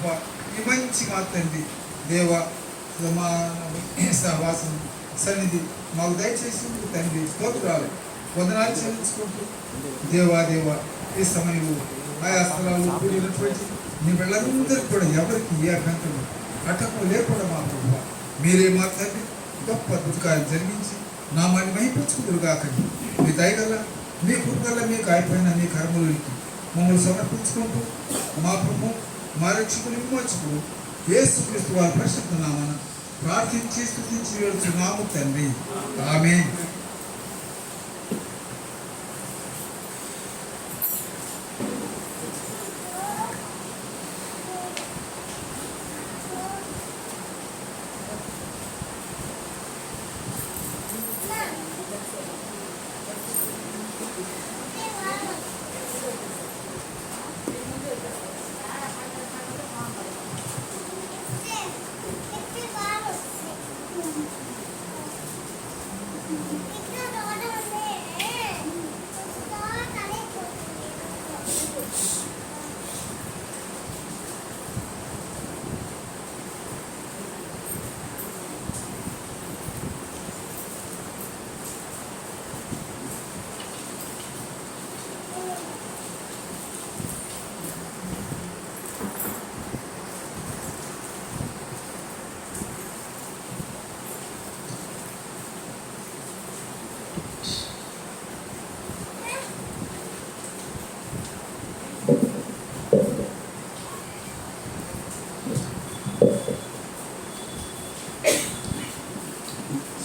ప్రభా ఈ మంచి మా తండ్రి దేవ సహవాసం సన్నిధి మాకు దయచేసి తండ్రి స్తోత్రాలు వందనాలు చెల్లించుకుంటూ దేవా ఈ సమయంలో ఆయా స్థలాల్లో కూడినటువంటి మీ బిడ్డలందరికీ కూడా ఎవరికి ఏ అభ్యంతరం అటకం లేకుండా మా ప్రభు మీరే మా తండ్రి గొప్ప అద్భుతాలు జరిగించి నామాన్ని మహిపించుకుంటారు కాకండి మీ దయగల మీ కృపగల మీకు అయిపోయిన మీ కర్మలకి మమ్మల్ని సమర్పించుకుంటూ మా ప్రభు మా రక్షకుని విమోచకుడు యేసుక్రీస్తు వారి పరిశుద్ధ నామన ప్రార్థించి స్తుతించి వేడుచున్నాము తండ్రి ఆమేన్.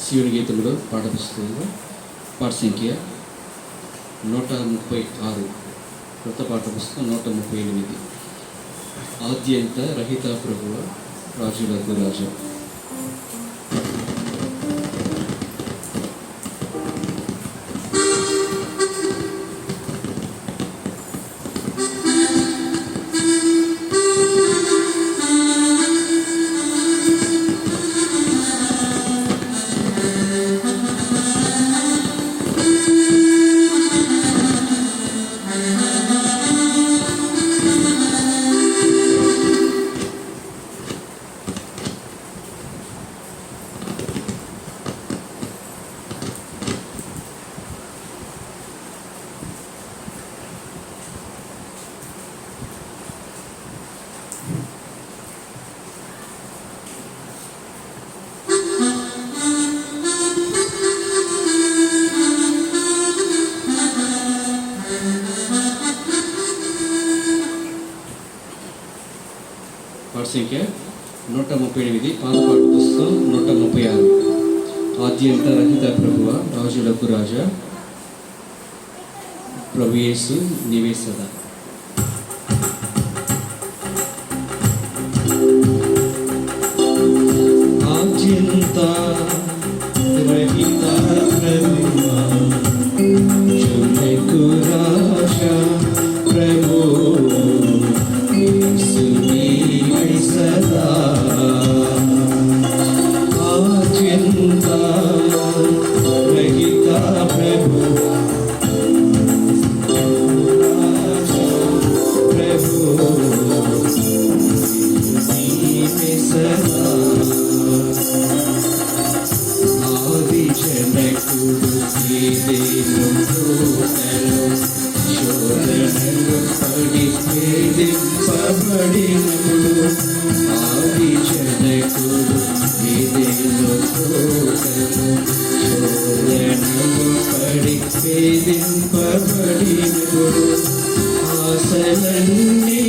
శివుని గీతంలో పాఠపుస్తకంలో పాఠ సంఖ్య 136, కొత్త పాఠపుస్తకం 138. ఆద్యంత రహిత ప్రభువ రాజులకు రాజా. పాఠ సంఖ్య 138, పాత పాఠ పుస్తకం 136. ఆద్యంత రహిత ప్రభువ రాజులకు రాజా, ప్రభు యేసు నీవే సదా. ఆద్యంత రహిత ప్రభువ రాజులకు రాజా, ప్రభు సదా. ఆద్యంత రహిత ప్రభు నీవే సదా. ఆది జనకుడు ఏదేను శోధనలు పడి వేధింపబడినప్పుడు, ఆది జనకుడు ఏదేను శోధనలు పడి వేధింపబడినప్పుడు, ఆశలన్నీ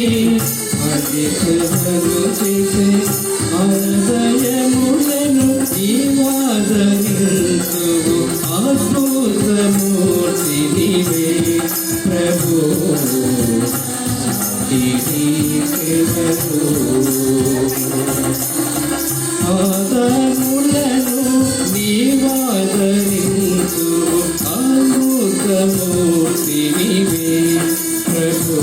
అధికములు చేసే హృదయములను ఈవాదనింతువు అద్భుతమూర్తి నీవే ప్రభు. ఆదములను నీవాదనింతువు అద్భుతమూర్తి నీవే ప్రభు.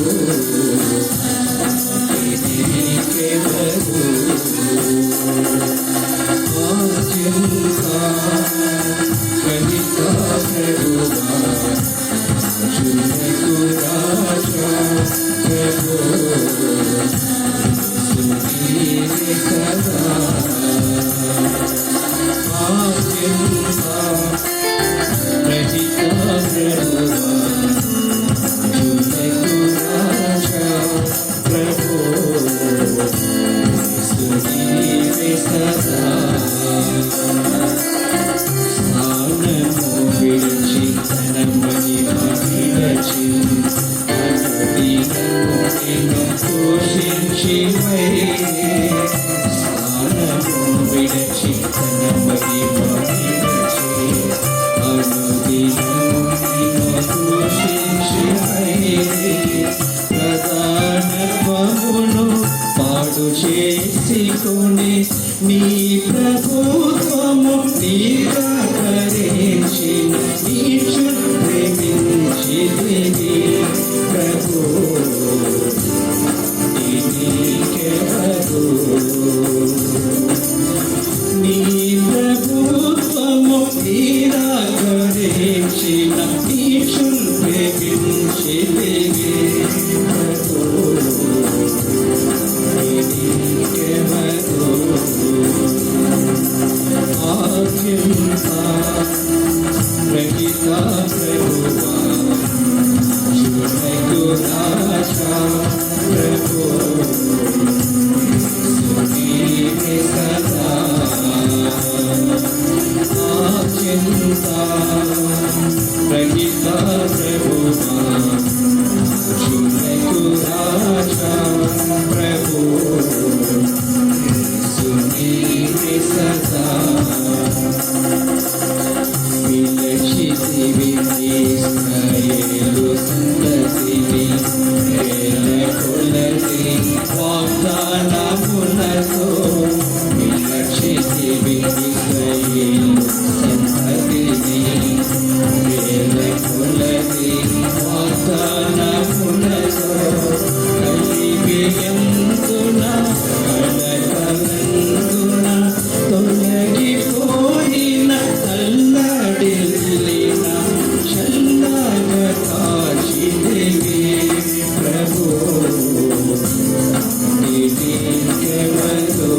సాక్షివై స్నానము విడచి తన మహిమ విడచి అనుదినము నిన్ను దూషించివై ప్రధానత్వమును పాడు చేసుకొని నీ ప్రభుత్వము నిరాకరించి నీచు ప్రేమించితివి ప్రభు నీకెవరు నీ ప్రభుత్వము నిరాకరించిన నీచు ప్రేమించితివి ప్రభు నీకెవరు ఆజ్ఞంత రహిత ప్రభువా శునకు రాజా ప్రభు సునీవే సదా ఆజ్ఞంత రహిత ప్రభువా శునకు రాజా ప్రభు సునీవే సదా విలక్షితివి ఇశ్రాయేలు సంతతివి కొలది వాగ్దానములతో విలక్షితివి ఇశ్రాయేలు సంతతివి కొలది వాగ్దానములతో కలిగియందున కలకలందున తొలగిపోయిన తల్లడిల్లిన చల్లగా కాచితివి ప్రభు నీకెవరు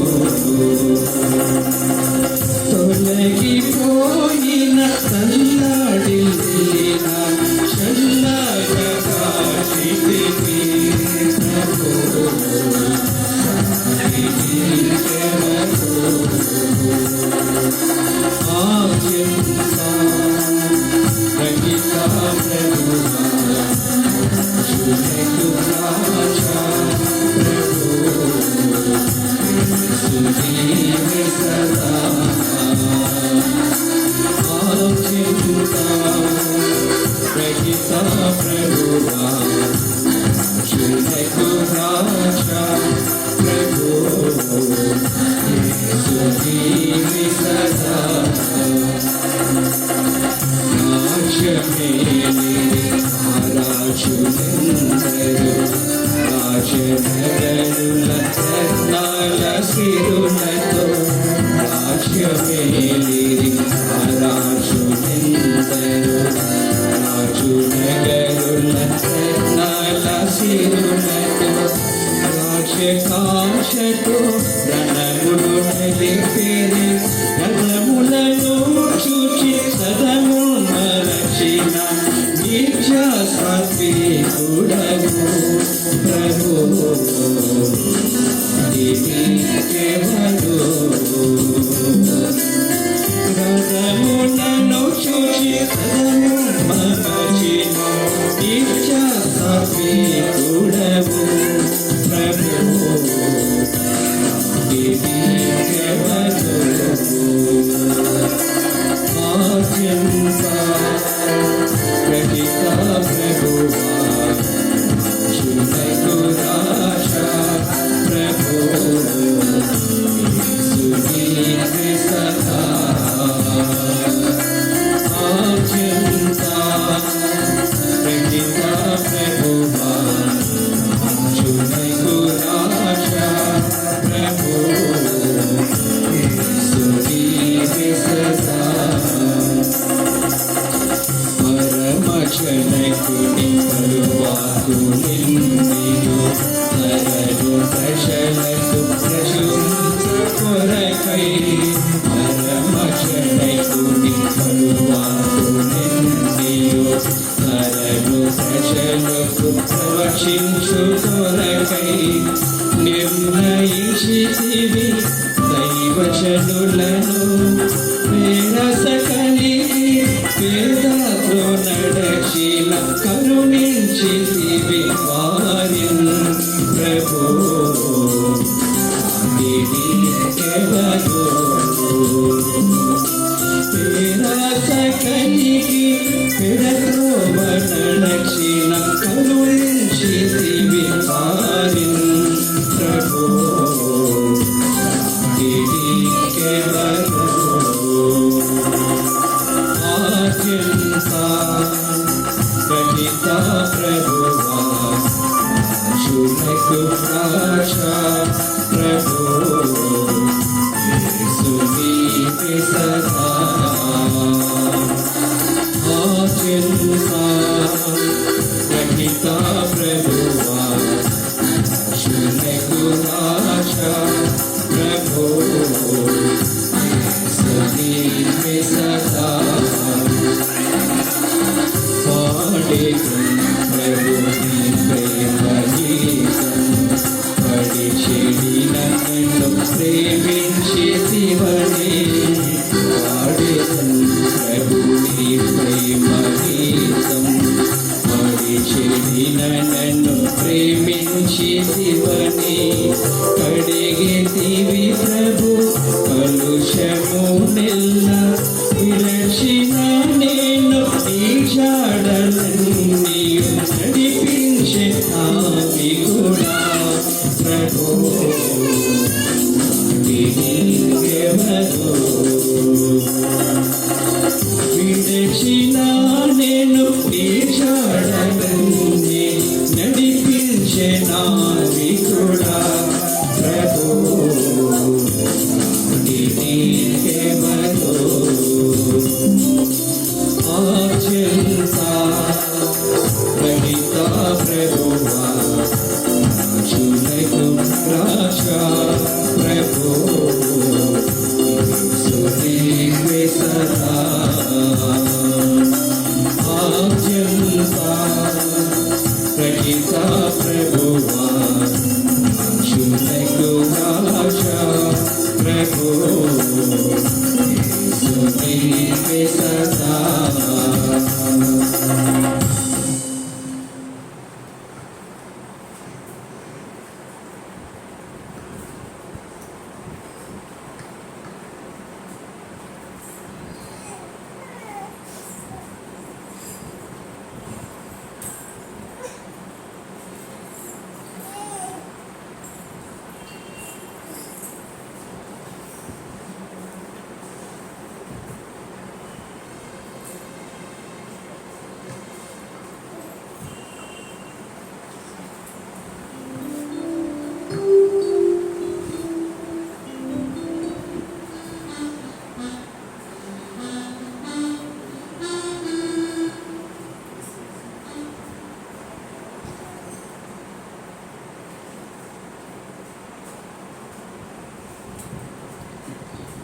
తొలగిపోయిన తల్లడిల్లిన చల్లగా కాచితివి ప్రభు నీకెవరు ఆజ్ఞంత రహిత ప్రభువా శునకు రాజా ప్రభు సునీవే సదా ఆజ్ఞంత రహిత ప్రభువా శునకు రాజా ప్రభు సునీవే సదా రాజులందరూ రాజనగరుల రత్నాల సిరులతో రాజ్యమేలిరి రాజులందరూ రాజునగరుల రత్నాల సిరులతో రాజకాంక్షతో రణములు నలిపేరి రథములను చూచి సదము మరచిన నిత్యసాత్వికుడవు ప్రభు నీకెవరు రథములను చూచి సదము మరచిన నిత్యసాత్వికుడవు ప్రభు నీకెవరు ఆజ్ఞంత రహిత ప్రభువా శునకు రాజా ప్రభు సునీవే సదా ఆజ్ఞంత రహిత ప్రభువా శునకు రాజా ప్రభు సునీవే సదా పరమచనకుని పరువాకు నిందియు నరడు ప్రజలకు ప్రశంసకొరకై పరమచనకుని పరువాకు నిందియు నరడు ప్రజలకు ప్రవచించుకొరకై నిర్ణయించితివి దైవజనులను వేరస కలిగి వేదాతో నడచిన కరుణించితివి వారిన్ ప్రభు ఇంకెవరు పేరాస కలిగి పెడత్రోవ నడచిన కరుణించితివి వారిని ప్రభు ఇంకెవరు ఆద్యంత గణిత ప్రభువా శునకు ప్రాశ ప్రభు యేసుని సదా ఆద్యంత గణిత ప్రభువా శునకు ప్రాశ ప్రభు యేసుని సదా ప్రభుని ప్రేమ గీతం పడి చెడిన నన్ను ప్రేమించి శివని పాడేదన్ ప్రభుని ప్రేమ గీతం పడి చెడిన నన్ను ప్రేమించి శివని కడిగితివి ప్రభు కలుషము నెల్ల విరచిన నేను నీ జాడలన్నీ నడిపించే ఆవి కూడా ప్రభు ఇంకెవరు విరచిన నేను నీ జాడలన్నీ నడిపించే నావి కూడా ప్రభు ఇంకెవరు ఆచంతా గణిత ప్రభువా చూనకు రాశా ప్రభు సునీవే సదా ఆచంతా గణిత ప్రభువా చూనకు రాశా ప్రభు సునీవే సదా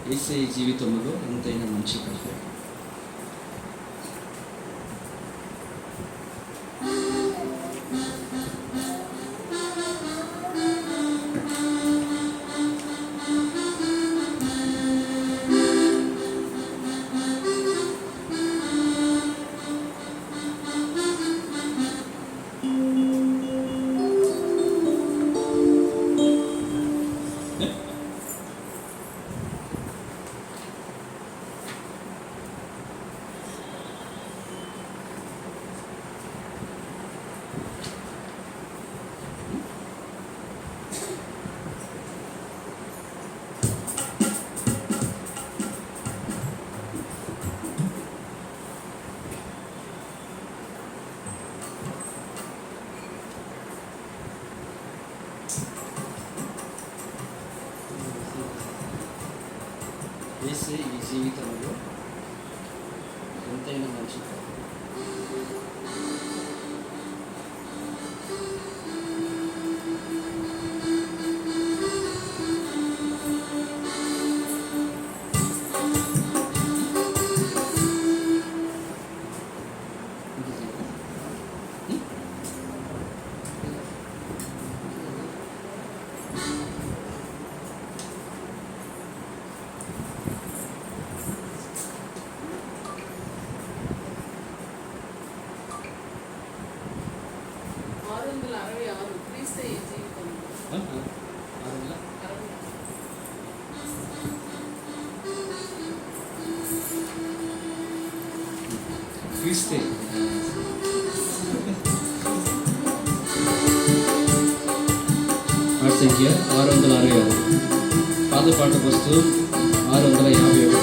యేసయ్య జీవితంలో ఎంతైనా మంచి కార్యం. యేసయ్య ఈ జీవితంలో ఎంతైనా మంచి కార్యం. క్రీస్తే. పాట సంఖ్య 666, పాత పాట పుస్తకం 651.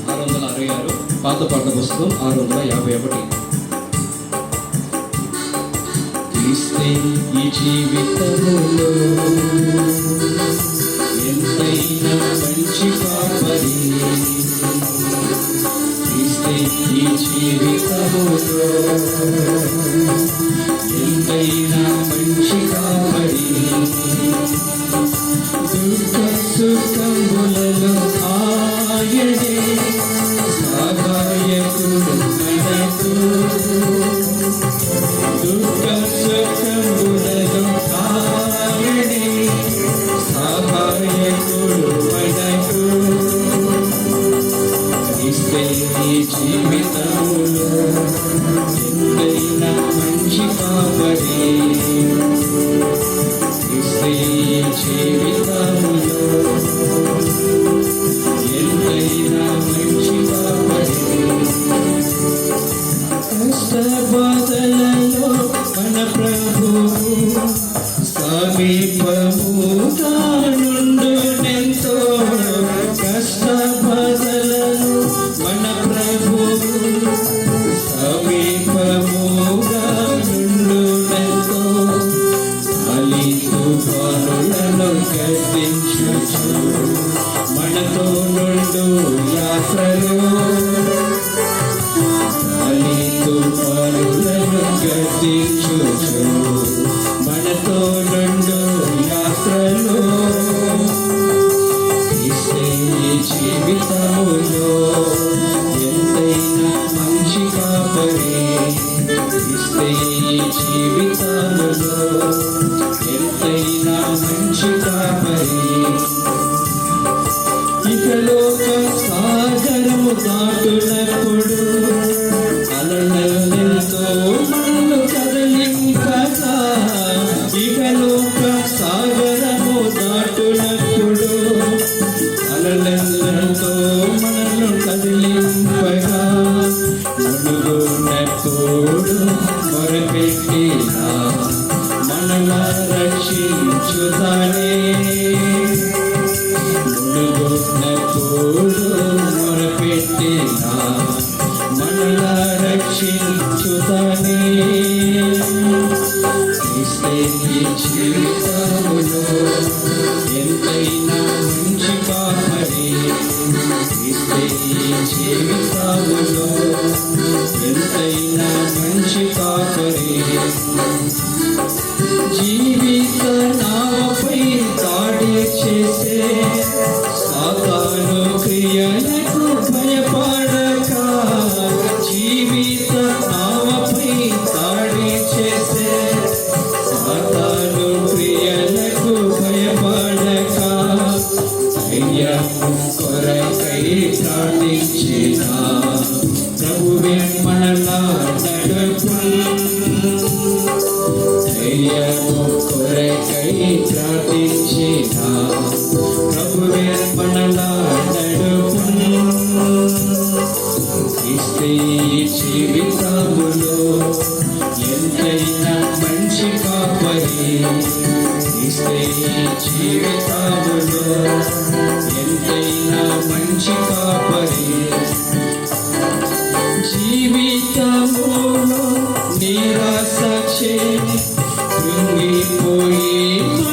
666 పాత పాట పుస్తకం 651. క్రీస్తే ఈ జీవితములో ఎంతైనా మంచి కాపరి. క్రీస్తే ఈ జీవితములో ఎంతైనా మంచి కాపరి. దుఃఖ సుఖములలో ఆయనే సహాయకుడు మనకు. దుఃఖ సుఖములలో ఆయనే సహాయకుడు మనకు. క్రీస్తే ఈ జీవితములో ఎంతైనా మంచి కాపరి. క్రీస్తే ఈ జీవితములో ఎంతైనా మంచి కాపరి. కష్టబాధలలో మన ప్రభువు సమీపముగా నుండునెంతో. కష్టబాధలలో మన ప్రభువు సమీపముగా నుండునెంతో. గాలి తుఫానులను గద్దించుచు మనతో నుండు యాత్రలో. గాలి తుఫానులను గద్దించుచు మనతో నుండు యాత్రలో. క్రీస్తే ఈ జీవితములో ఎంతైనా మంచి కాపరి. క్రీస్తే ఈ జీవితములో ఎంతైనా మంచి కాపరి. ఇకలోక సాగరము దాటునప్పుడు అలలెంతో మనల్ని కదలింపగా. ఇకలోక సాగరము దాటునప్పుడు అలలెంతో మనల్ని కదిలింపగా. మునుగునప్పుడు మొరపెట్టినా మనల రక్షించుతానే. మునుగునప్పుడు మొరపెట్టినా మనల రక్షించుతానే. క్రీస్తే ఈ జీవితములో ఎంతైనా మంచి కాపరి. క్రీస్తే ఈ జీవితములో ఎంతైనా మంచి కాపరి. జీవిత నావపై దాడి చేసే సాతాను క్రియలకు భయపడక. జీవిత నావపై దాడి చేసే సాతాను క్రియలకు భయపడక. ధైర్యము కొరకై ప్రార్థించిన ప్రభువే మనలా నడుపును. ధైర్యము కొరకై ప్రార్థించిన ప్రభువే మనలా నడుపును. క్రీస్తే ఈ జీవితములో ఎంతైనా మంచి కాపరి. క్రీస్తే ఈ జీవితములో ఎంతైనా మంచి కాపరి. జీవితములో నిరాశ చే కృంగిపోయి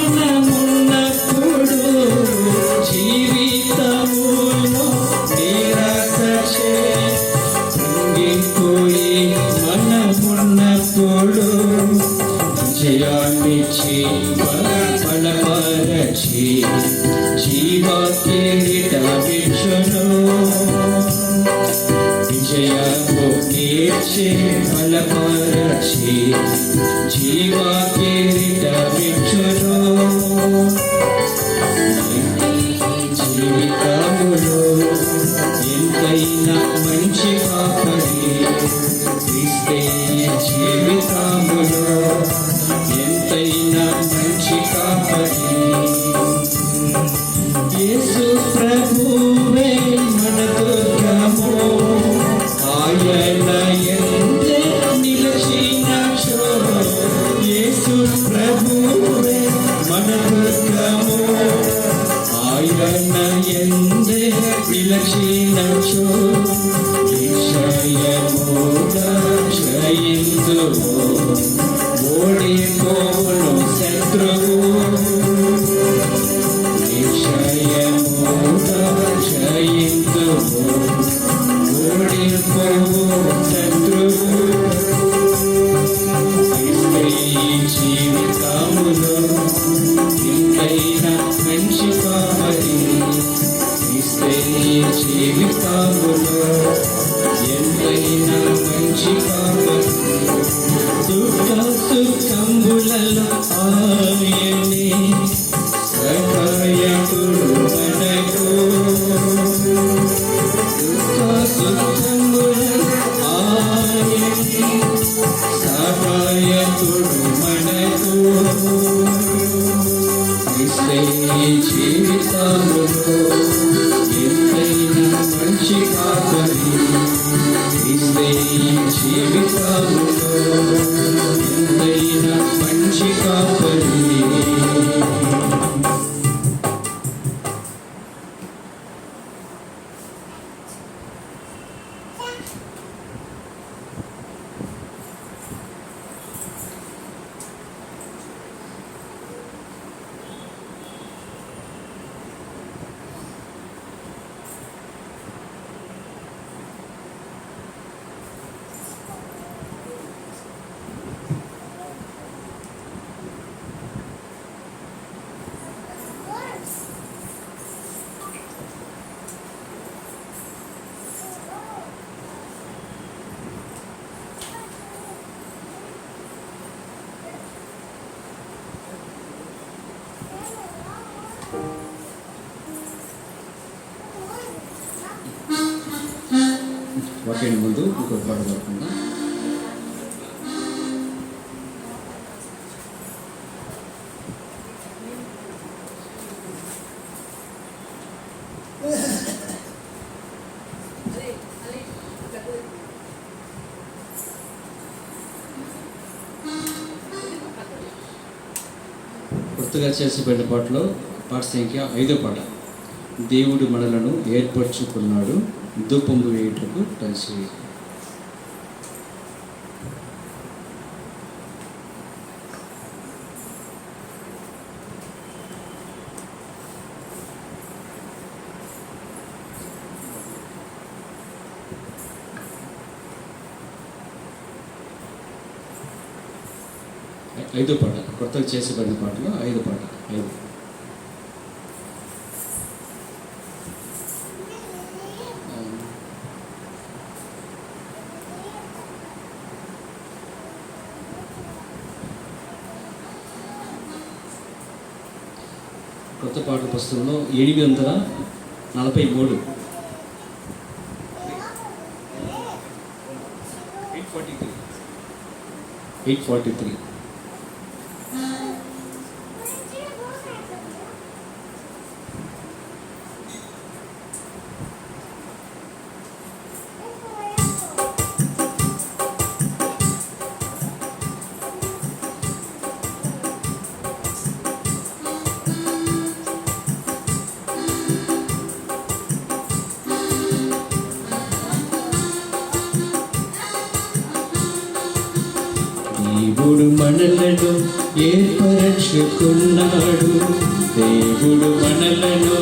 మనమున్నప్పుడు. జీవితములో నిరాశ చే కృంగిపోయి మనమున్నప్పుడు. విజయాన్నిచ్చి బలపరచి జీవ కిరీటమిచ్చును. విజయము నీర్చి బలపరచి జీవ కిరీటమిచ్చును. జీవితములో ఎంతైనా మంచి కాపరి. క్రీస్తే జీవితములో ఎంతైనా మంచి కాపరి. జయింతువు ఓడిపోవును శత్రువు నిశ్చయముగా జయింతువు ఓడిపోవు శత్రువు జీవితములో ఇంకైనా మంచి కావాలి జీవితములో ఎంతైనా మంచి కావాలి దుఃఖ సుఖంబులలో ఆయనే సహాయకుడు మనకు దుఃఖ సుఖంబులలో ఆయనే సహాయకుడు మనకు జీవితములో ఎంతైనా మంచి కావాలి జీవితములో ఎంతైనా మంచి కావాలి. వాక్యాన్ని ముందు ఇంకొక పాట పాడుకుందాం. కొత్తగా చేసబడిన పాటలో పాట సంఖ్య 5వ పాట. దేవుడు మనలను ఏర్పరచుకున్నాడు ధూపము వేయుటకు కలిసి. ఐదో పాట, కొత్తగా చేసబడిన పాటలో 5వ పాట. 5 కొత్త పాటల పుస్తకంలో 743 843. దేవుడు మనలను ఏర్పరచుకున్నాడు, దేవుడు మనలను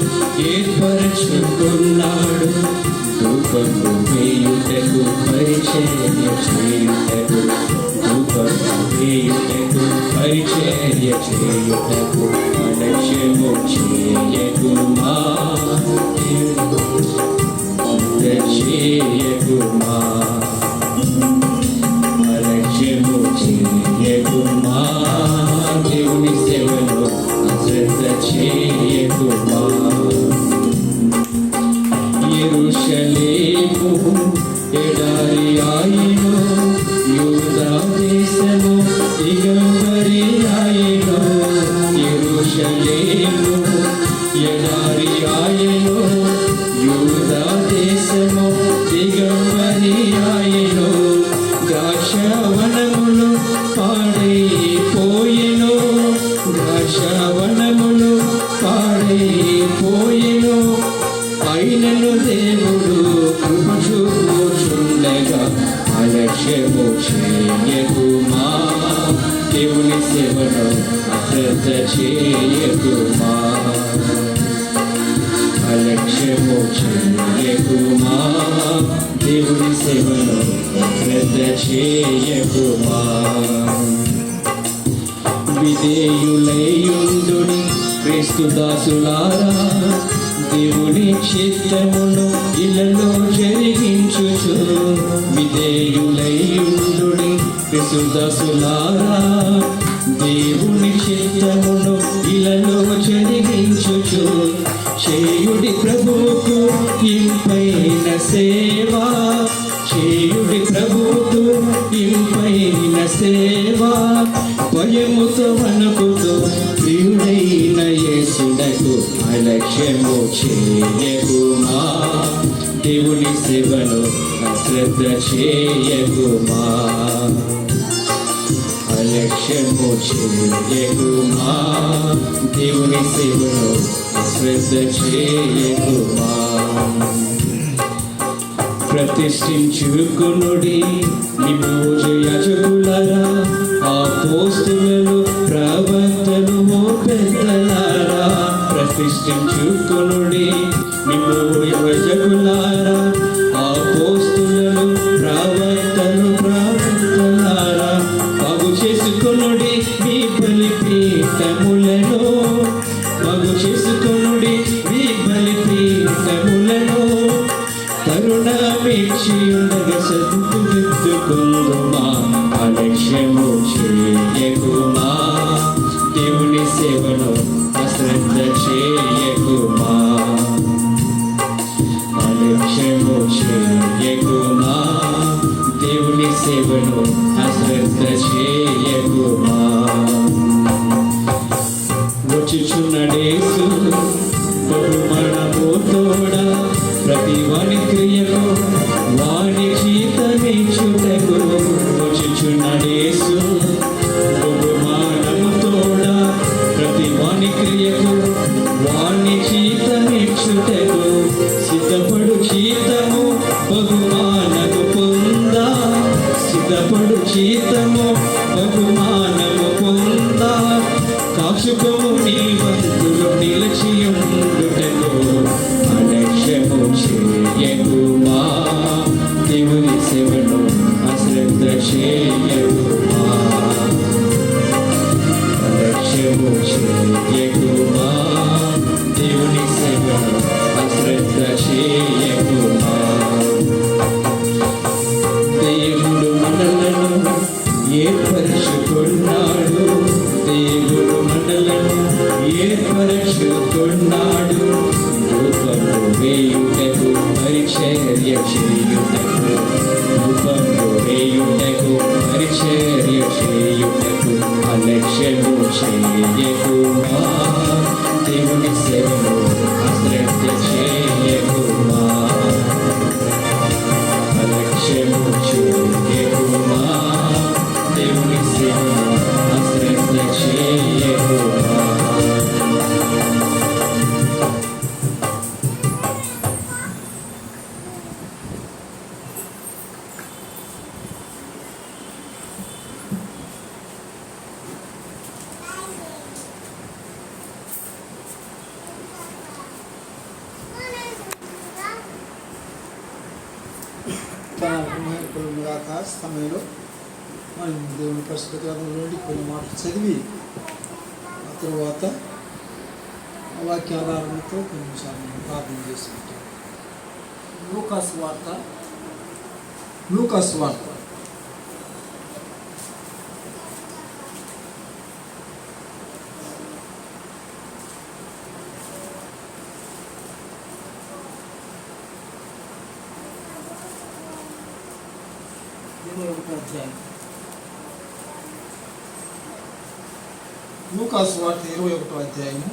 ఏర్పరచుకున్నాడు ధూపము వేయుటకు పరిచర్య చేయుటకు, ధూపము వేయుటకు పరిచర్య చేయుటకు అలక్ష్యము చేయకుమా చేయకుమా అలక్ష్యము చేయకుమా దేవుని సేవలో అశ్రద్ధ చేయకుమా. యెరూషలేము ఎడారి ఆయను, యూదా దేశము దిగంబరి ఆయను. యెరూషలేము ఎడారి ఆయను, యూదా దేశము దిగంబరి ఆయను. ద్రాక్షవనములు పాడైపోయెను, ద్రాక్షవనములు పాడైపోయెను. అయినను దేవుడు కృప చూపుచుండగా అలక్ష్యము చేయకుమా దేవుని సేవను అశ్రద్ధ చేయకుమా అలక్ష్యము చేయకుమా దేవుని సేవను అశ్రద్ధ చేయకుమా విధేయులైయుండుడి క్రీస్తు దాసులారా దేవుని చిత్తమును ఇలలో జరిగించుచు విధేయులైయుండుడి క్రీస్తు దాసులారా దేవుని చిత్తమును ఇలలో జరిగించుచు చేయుడి ప్రభువుకు ఇంపైన సేవా చేయుడి ప్రభువుకు ఇంపైన సేవా భయముతో వణకుతో ప్రియుడైన యేసునకు అలక్ష్యము చేయకుమా దేవుని సేవను అశ్రద్ధ చేయకుమా అలక్ష్యము చేయకుమా దేవుని సేవను అశ్రద్ధ చేయకుమా ప్రతిష్ఠించుకొనుడి నిమోజ యాజకులారా అపోస్తలులు ప్రవక్తలు పెద్దలారా ప్రతిష్ఠించుకొనుడి నిమోజ యాజకులారా అపోస్తలులు ప్రవక్తలారా బాగు చేసుకొనుడి మీ బలిపీఠములను బాగు చేసుకొనుడి మీ బలిపీఠములను కరుణమిచ్చి ఉండగా సద్దుకుందుమా అలక్ష్యము చేయకుమా దేవుని సేవను అశ్రద్ధ చేయకుమా అలక్ష్యము చేయకుమా దేవుని సేవను అశ్రద్ధ చేయకుమా వచ్చుచున్నడేసు బహుమనము తోడా ప్రతి వాని క్రియకు వాని జీతమిచ్చుటకు వచ్చుచున్నడేసు బహుమానము తోడా ప్రతి వాని క్రియకు వాని జీతమిచ్చుటకు సిద్ధపడు జీతము బహుమానము పొందా సిద్ధపడు జీతము బహుమానము పొందా కాచుకోము నీ వంతులు నిలిచియుండుటకు అలక్ష్యము చేయకుమా దేవుని సేవను అశ్రద్ధ చేయకుమా అలక్ష్యము చేయకుమా దేవుని సేవను అశ్రద్ధ చేయకుమా దేవుడు మనలను ఏర్పరచుకున్నాడు దేవుడు మనలను ఏర్పరచుకున్నాడు రూపంలో వేయుటకు పరిచర్య చేయుటకు రూపంలో వేయుటకు పరిచర్య చేయుటకు అలక్ష్యము చేయకుమా దేవుని సేవను అశ్రద్ధ చేయకుమా అలక్ష్యము చేయకుమా దేవుని సేవను అశ్రద్ధ చేయకుమా సమయంలో మనం దేవుని పరిశుద్ధ గ్రంథంలోని కొన్ని మాటలు చదివి ఆ తరువాత వాక్యాధారణతో కొన్ని నిమిషాలు మనం ప్రార్థన చేసుకుంటాం. లూకాసు వార్త 21వ అధ్యాయం. లూకాసు వార్త 21వ అధ్యాయము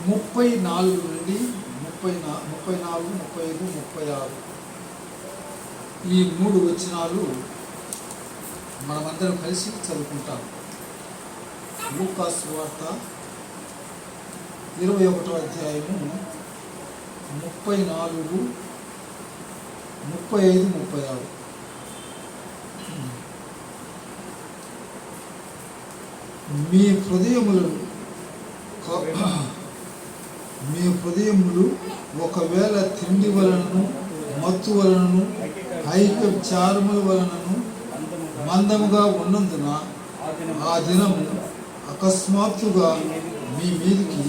34 నుండి 34, 35, 36 ఈ 3 వచనాలు మనమందరం కలిసి చదువుకుంటాం. లూకాసు వార్త 21వ అధ్యాయము 34, 35, 36. మీ హృదయములు ఒకవేళ తిండి వలనను, మత్తు వలనను, ఐక విచారముల వలనను మందముగా ఉన్నందున ఆ దినము అకస్మాత్తుగా మీ మీదికి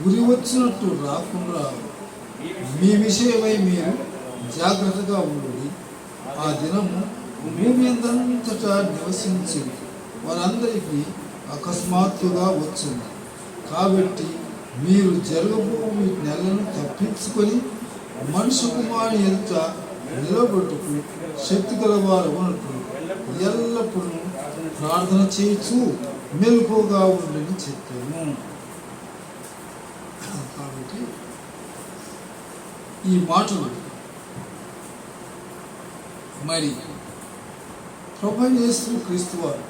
గురి వచ్చినట్టు రాకుండా మీ విషయమై మీరు జాగ్రత్తగా ఉండి ఆ దినము భూమి అంతటా నివసించి వారందరికీ అకస్మాత్తుగా వచ్చింది. కాబట్టి మీరు జరగబో నెలను తప్పించుకొని మనుషు కుమారుని ఎదుట నిలబడుటకు శక్తి గలవారు ఉన్నట్టు ఎల్లప్పుడూ ప్రార్థన చేయొచ్చు మెలకువగా ఉండని చెప్పాను. కాబట్టి ఈ మాటలు మరి ప్రభువైన యేసు క్రీస్తు వారు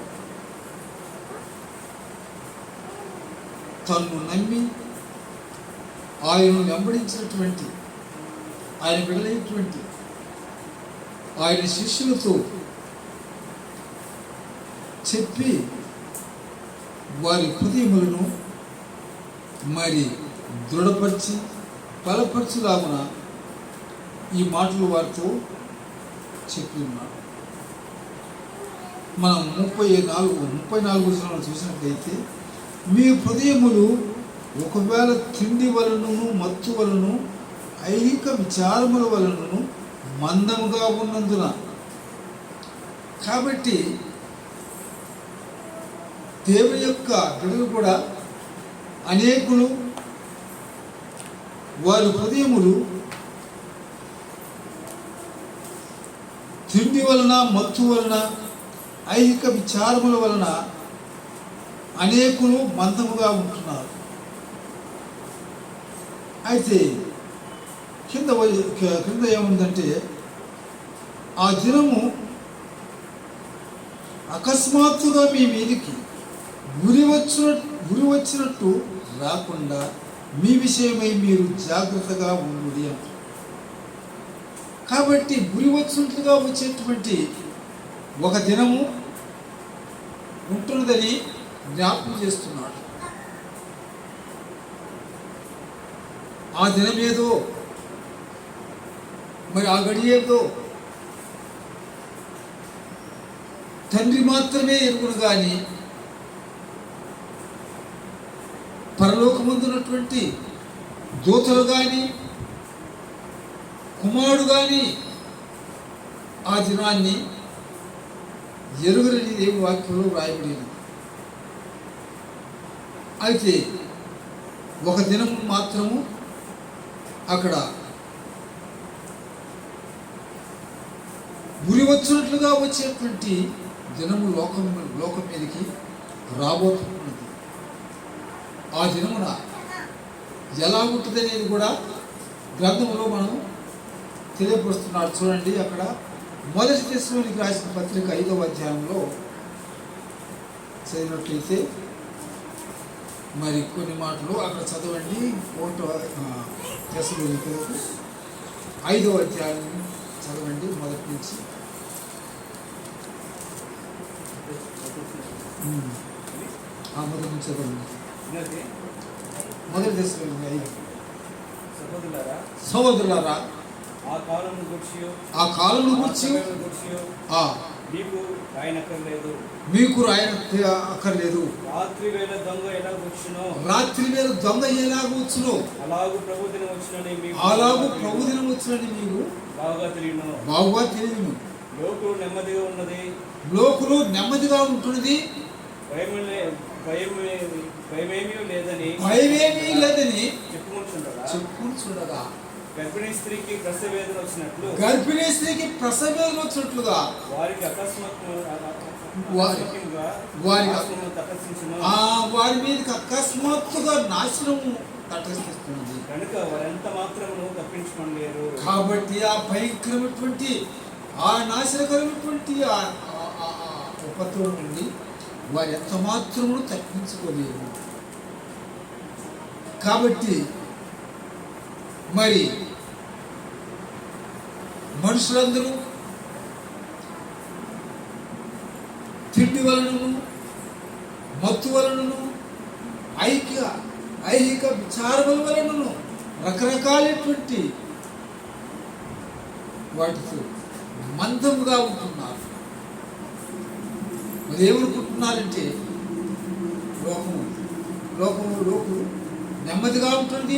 తన్ను నమ్మి ఆయనను వెంబడించినటువంటి ఆయన బిడ్డలైనటువంటి ఆయన శిష్యులతో చెప్పి వారి హృదయములను మరి దృఢపరిచి బలపరచులాగున ఈ మాటలు వారితో చెప్పి ఉన్నారు. మనం 34 వచనాలు చూసినట్లయితే మీ హృదయములు ఒకవేళ తిండి వలనను, మత్తు వలన, ఐహిక విచారముల వలనను మందముగా ఉన్నందున. కాబట్టి దేవుని యొక్క బిడ్డలు కూడా అనేకులు వారి హృదయములు తిండి వలన, మత్తు వలన, ఐహిక విచారముల వలన అనేకులు మందముగా ఉంటున్నారు. అయితే కింద ఏముందంటే ఆ దినము అకస్మాత్తుగా మీ మీదికి గురి వచ్చినట్టు రాకుండా మీ విషయమై మీరు జాగ్రత్తగా ఉండుడి అంటారు. కాబట్టి గురి వచ్చినట్లుగా వచ్చేటువంటి ఒక దినము ఉంటున్నదని జ్ఞాపకం చేస్తున్నాడు. ఆ దినం ఏదో మరి ఆ గడి ఏదో తండ్రి మాత్రమే ఎరుగును కానీ పరలోకమందున్నటువంటి దూతలు కానీ కుమారుడు కానీ ఆ దినాన్ని ఎరుగని దేవుని వాక్యంలో వ్రాయబడింది. అయితే ఒక దినం మాత్రము అక్కడ గురి వచ్చినట్లుగా వచ్చేటువంటి దినము లోకం మీదకి రాబోతున్నది. ఆ దినమున ఎలా ఉంటుంది అనేది కూడా గ్రంథంలో మనం తెలియపరుస్తున్నాడు. చూడండి, అక్కడ 1 తెస్సలోనికీయులకు రాసిన పత్రిక 5వ అధ్యాయంలో చదివినట్లయితే మరి కొన్ని మాటలు అక్కడ చదవండి. 1 తెస్సలోనికీయులకు 5వ అధ్యాయం చదవండి, మొదటి నుంచి. మొదటి నుంచి చదవండి. 1 తెస్సలోనికీయులకు 5. సహోదరులారా, ఆ కాలమును గూర్చి మీకు రాయన అక్కర్లేదు. రాత్రి వేళ దొంగ ఎలాగొచ్చునో అలాగు ప్రభు దినం వచ్చునని మీకు బాగా తెలియను. లోకులు నెమ్మదిగా ఉంటున్నది, భయమేమీ లేదని చెప్పుకుంటుండగా గర్భిణీ స్త్రీకి ప్రసవ వేదన వచ్చినట్లుగా వారి మీదకి అకస్మాత్తుగా నాశనము తటస్థిస్తుంది. కనుక వారెంత మాత్రము తప్పించుకోలేరు. కాబట్టి ఆ భయంకరమైనటువంటి ఆ నాశనకరమైనటువంటి ఉపద్రవం నుండి వారు ఎంత మాత్రము తప్పించుకోలేరు. కాబట్టి మరి మనుషులందరూ తిండి వలనను మత్తు వలనను ఐహిక విచారముల వలనను రకరకాలైనటువంటి వాటితో మందముగా ఉంటున్నారు. మరి ఏమనుకుంటున్నారంటే లోకము నెమ్మదిగా ఉంటుంది,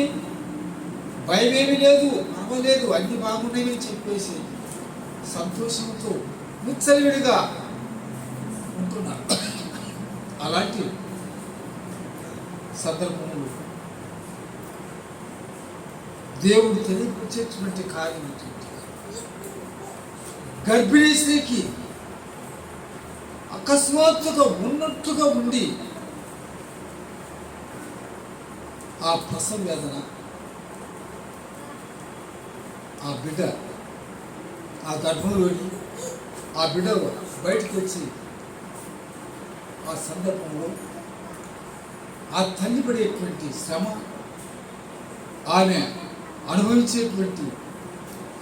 భయమేమీ లేదు, పర్వాలేదు, అన్ని బాగున్నాయని చెప్పేసి సంతోషంతో ముచ్చలివిడిగా ఉంటున్నారు. అలాంటి సందర్భంలో దేవుడు తెలియపరిచేటువంటి కార్యం ఏంటంటే, గర్భిణీ స్త్రీకి అకస్మాత్తుగా ఉన్నట్టుగా ఉండి ఆ ప్రసవ వేదన, ఆ బిడ్డ ఆ గర్భంలోని ఆ బిడ్డ బయటకు వచ్చి ఆ సందర్భంలో ఆ తల్లి పడేటువంటి శ్రమ, ఆమె అనుభవించేటువంటి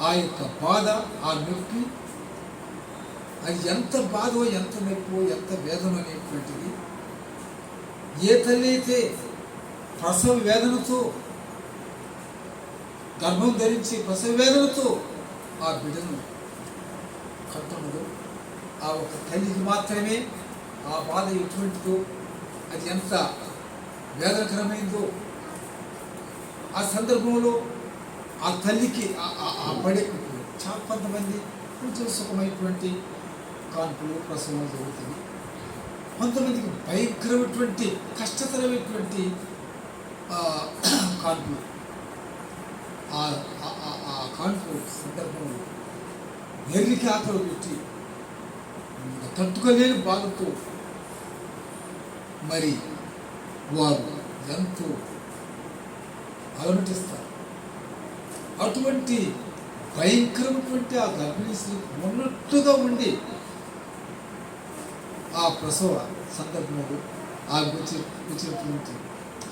ఆ యొక్క బాధ, ఆ నొప్పి, అది ఎంత బాధో, ఎంత నొప్పో, ఎంత వేదన అనేటువంటిది ఏ తల్లి అయితే ప్రసవ వేదనతో గర్భం ధరించి ప్రసవ వేదనతో ఆ బిడ్డను కంటున్నదో, ఆ ఒక తల్లికి మాత్రమే ఆ బాధ ఎటువంటిదో, అది ఎంత వేదనకరమైందో, ఆ సందర్భంలో ఆ తల్లికి ఆ పడే చాలా కొంతమంది కొంచెం సుఖమైనటువంటి కాన్పులు ప్రసవం జరుగుతుంది, కొంతమందికి భయంకరమైనటువంటి కష్టతరమైనటువంటి కాన్పులు. ఆ కాన్పు సందర్భంలో ఎర్రికి ఆకలి పెట్టి తట్టుకోలేని బాధతో మరి వారు ఎంతో అలమటిస్తారు. అటువంటి భయంకరమైనటువంటి ఆ గర్భిణీ స్త్రీ ఉన్నట్టుగా ఉండి ఆ ప్రసవ సందర్భంలో ఆ వచ్చినటువంటి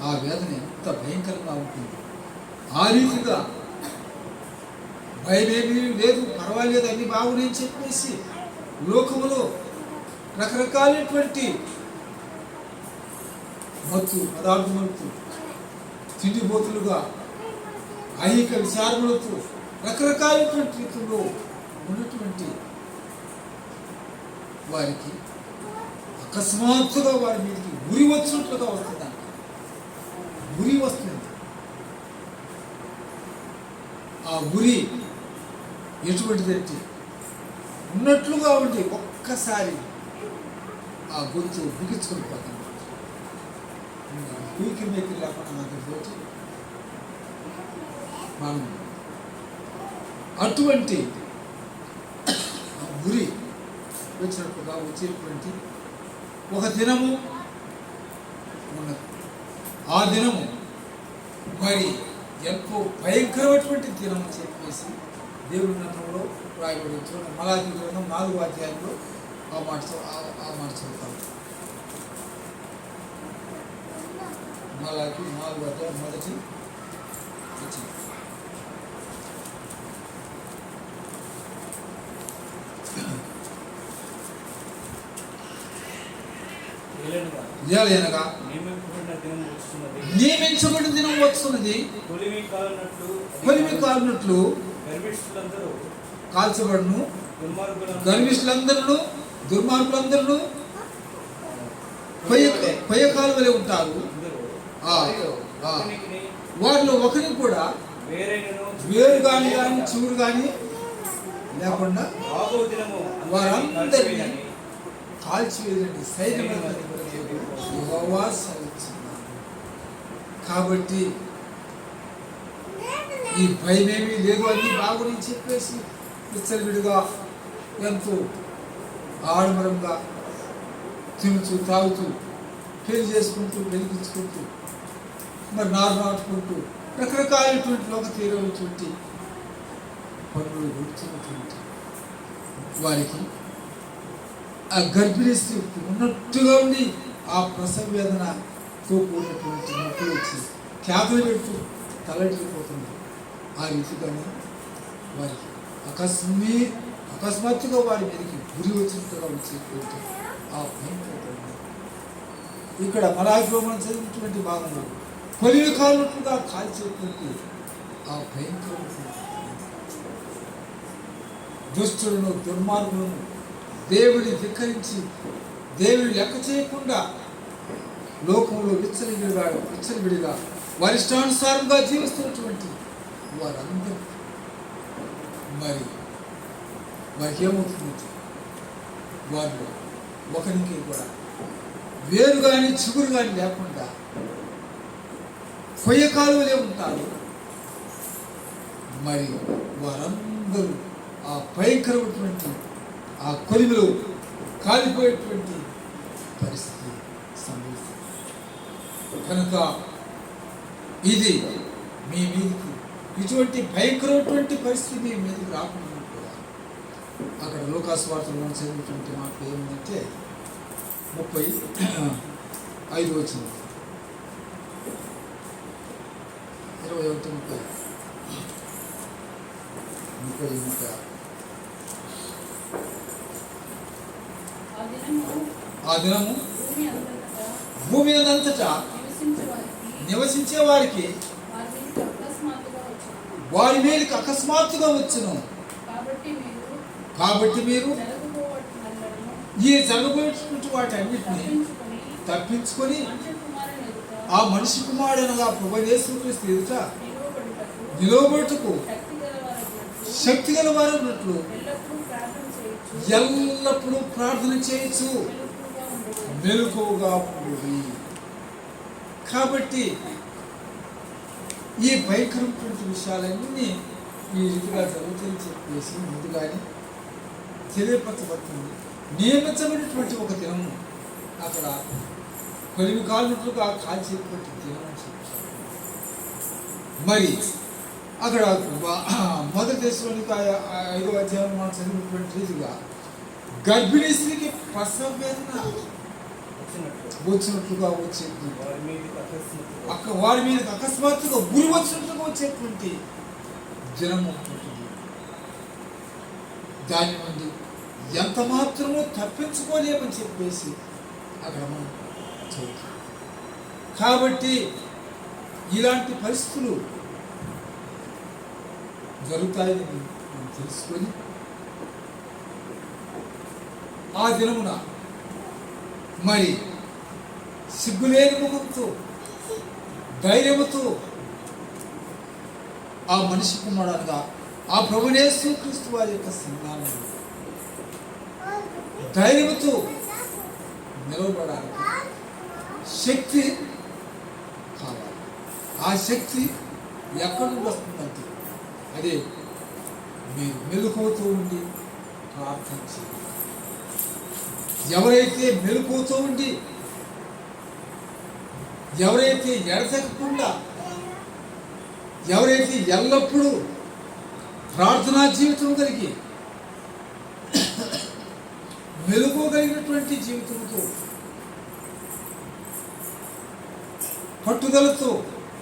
ఆ వేదన ఎంత భయంకరంగా ఉంటుంది. ఆ రీతిగా భయమేమీ లేదు, పర్వాలేదు, అన్ని బాగున్నాయని చెప్పేసి లోకములో రకరకాలైనటువంటి మత్తు పదార్థములతో తిండిపోతులుగా ఐహిక విచారములతో రకరకాలైనటువంటి రీతిలో ఉన్నటువంటి వారికి అకస్మాత్తుగా వారి మీదకి ఉరి వచ్చినట్లుగా వస్తుందంట. ఉరి వస్తుంది. ఆ ఉరి ఎటువంటిదంటే ఉన్నట్లుగా ఉండి ఒక్కసారి ఆ గొంతు బిగించుకొని పోతాం. ఊరికి మేకి లేకుండా మనకి మనం అటువంటి ఉరి వచ్చినట్టుగా వచ్చేటువంటి ఒక దినము ఉన్నది. ఆ దినము మరి ఎంతో భయంకరమైనటువంటి దినం అని చెప్పేసి దేవుడి గ్రంథంలో రాయబడి వచ్చిన మలాకి గ్రంథం 4వ అధ్యాయంలో ఆ మాట చదువుతాం. మలాకి 4వ అధ్యాయం మొదటి వచ్చింది. ఏలయనగా నియమించబడిన దినం వస్తున్నది, కొలిమి కాలినట్లు కాల్చబడును, గర్విష్ఠులందరూ దుర్మార్గులందరూ పొయ్య కాలువలే ఉంటారు. వారిలో ఒకరికి కూడా వేరు కానీ చివురు కానీ లేకుండా వారందరినీ కాల్చివేయండి. కాబట్టి ఈ భయమేమీ లేదు, అన్ని బాగుని చెప్పేసి విచ్చలవిడిగా ఎంతో ఆడంబరంగా తినుచు తాగుతూ పెళ్లి చేసుకుంటూ వెలిగించుకుంటూ మరి నాటుకుంటూ రకరకాలైనటువంటి లోక తీరమైనటువంటి పనులు గుర్తున్నటువంటి వారికి ఆ గర్భిణీ స్త్రీ ఉన్నట్టుగా ఉండి ఆ ప్రసవ వేదనతో కూడినటువంటి నొప్పులు వచ్చి కేకలు పెడుతూ తలడిపోతుంది. ఆ రీతిగానే వారికి అకస్మాత్తుగా వారి మీదకి గురి వచ్చినట్టుగా వచ్చేటువంటి ఆ భయంకరమైన ఇక్కడ మలాఖీలో మనం చదివినటువంటి భాగంలో పొలిమి కాలుగా కాల్చేటువంటి ఆ భయంకరమైన దుష్టులను దుర్మార్గులను దేవుని ధిక్కరించి దేవుని లెక్క చేయకుండా లోకంలో విచ్చలవిడిగా వారి ఇష్టానుసారంగా జీవిస్తున్నటువంటి వారందరూ వారికి ఏమవుతుంది? వారిలో ఒకరికి కూడా వేరు కానీ చిగురు కానీ లేకుండా పొయ్య కాలువలే ఉంటారు. మరి వారందరూ ఆ భయంకరమైనటువంటి ఆ కొలిమిలో కాలిపోయేటువంటి పరిస్థితి సంభవిస్తుంది. కనుక ఇది మీ మీదకి ఇటువంటి భయంకరమైనటువంటి పరిస్థితి మీ మీదకి రాకుండా కూడా అక్కడ లూకాసు వార్తలో చదివినటువంటి మాట ఏమిటంటే 35 వచ్చింది 21 30 ఆ దినము భూమి అంతటా నివసించే వారికి వారి మీదకి అకస్మాత్తుగా వచ్చును. కాబట్టి మీరు ఈ జరగబోయేటువంటి వాటి అన్నిటిని తప్పించుకొని ఆ మనిషి కుమారుడనగా ప్రభువైన యేసుక్రీస్తు ఎదుట నిలవబడుటకు శక్తి గల వారు ఉన్నట్లు ఎల్లప్పుడూ ప్రార్థన చేయొచ్చు, మెలకువగా ఉండుడి. కాబట్టి ఈ భయంకరమైనటువంటి విషయాలన్నీ ఈ రీతిగా జరుగుతాయని చెప్పేసి ముందుగానే తెలియపరచబడుతుంది. నియమించబడినటువంటి ఒక దినము అక్కడ కొలిమి కాలుగా కాల్చేటువంటి దినం అని చెప్పారు. మరి అక్కడ మొదటి దేశంలోని 5వ అధ్యాయం మనం చదివినటువంటి రీతిగా గర్భిణీ స్త్రీకి ప్రసవ వేదన వచ్చినట్లుగా వచ్చేది, వారి మీద అకస్మాత్తుగా గురి వచ్చినట్లుగా వచ్చేటువంటి దినం ఉంటుంది. దాని నుండి ఎంత మాత్రమో తప్పించుకోలేమని చెప్పేసి అక్కడ మనం చదువుతాం. కాబట్టి ఇలాంటి పరిస్థితులు జరుగుతాయని మనం తెలుసుకొని ఆ దినమున మరి సిగ్గులేని ముఖంతో ధైర్యముతో ఆ మనిషి కుమారుడుగా ఆ ప్రభువైన యేసుక్రీస్తు వారి యొక్క సంఘాలను ధైర్యముతో నిలవబడాలి. శక్తి కావాలి. ఆ శక్తి ఎక్కడి నుండి వస్తుందంటే అదే మీరు మెలకువతో ఉండి ప్రార్థన చేయాలి. ఎవరైతే మెలకువతో ఉండి ఎవరైతే ఎడతెగకుండా ఎవరైతే ఎల్లప్పుడూ ప్రార్థనా జీవితం కలిగి మెలుకోగలిగినటువంటి జీవితంతో పట్టుదలతో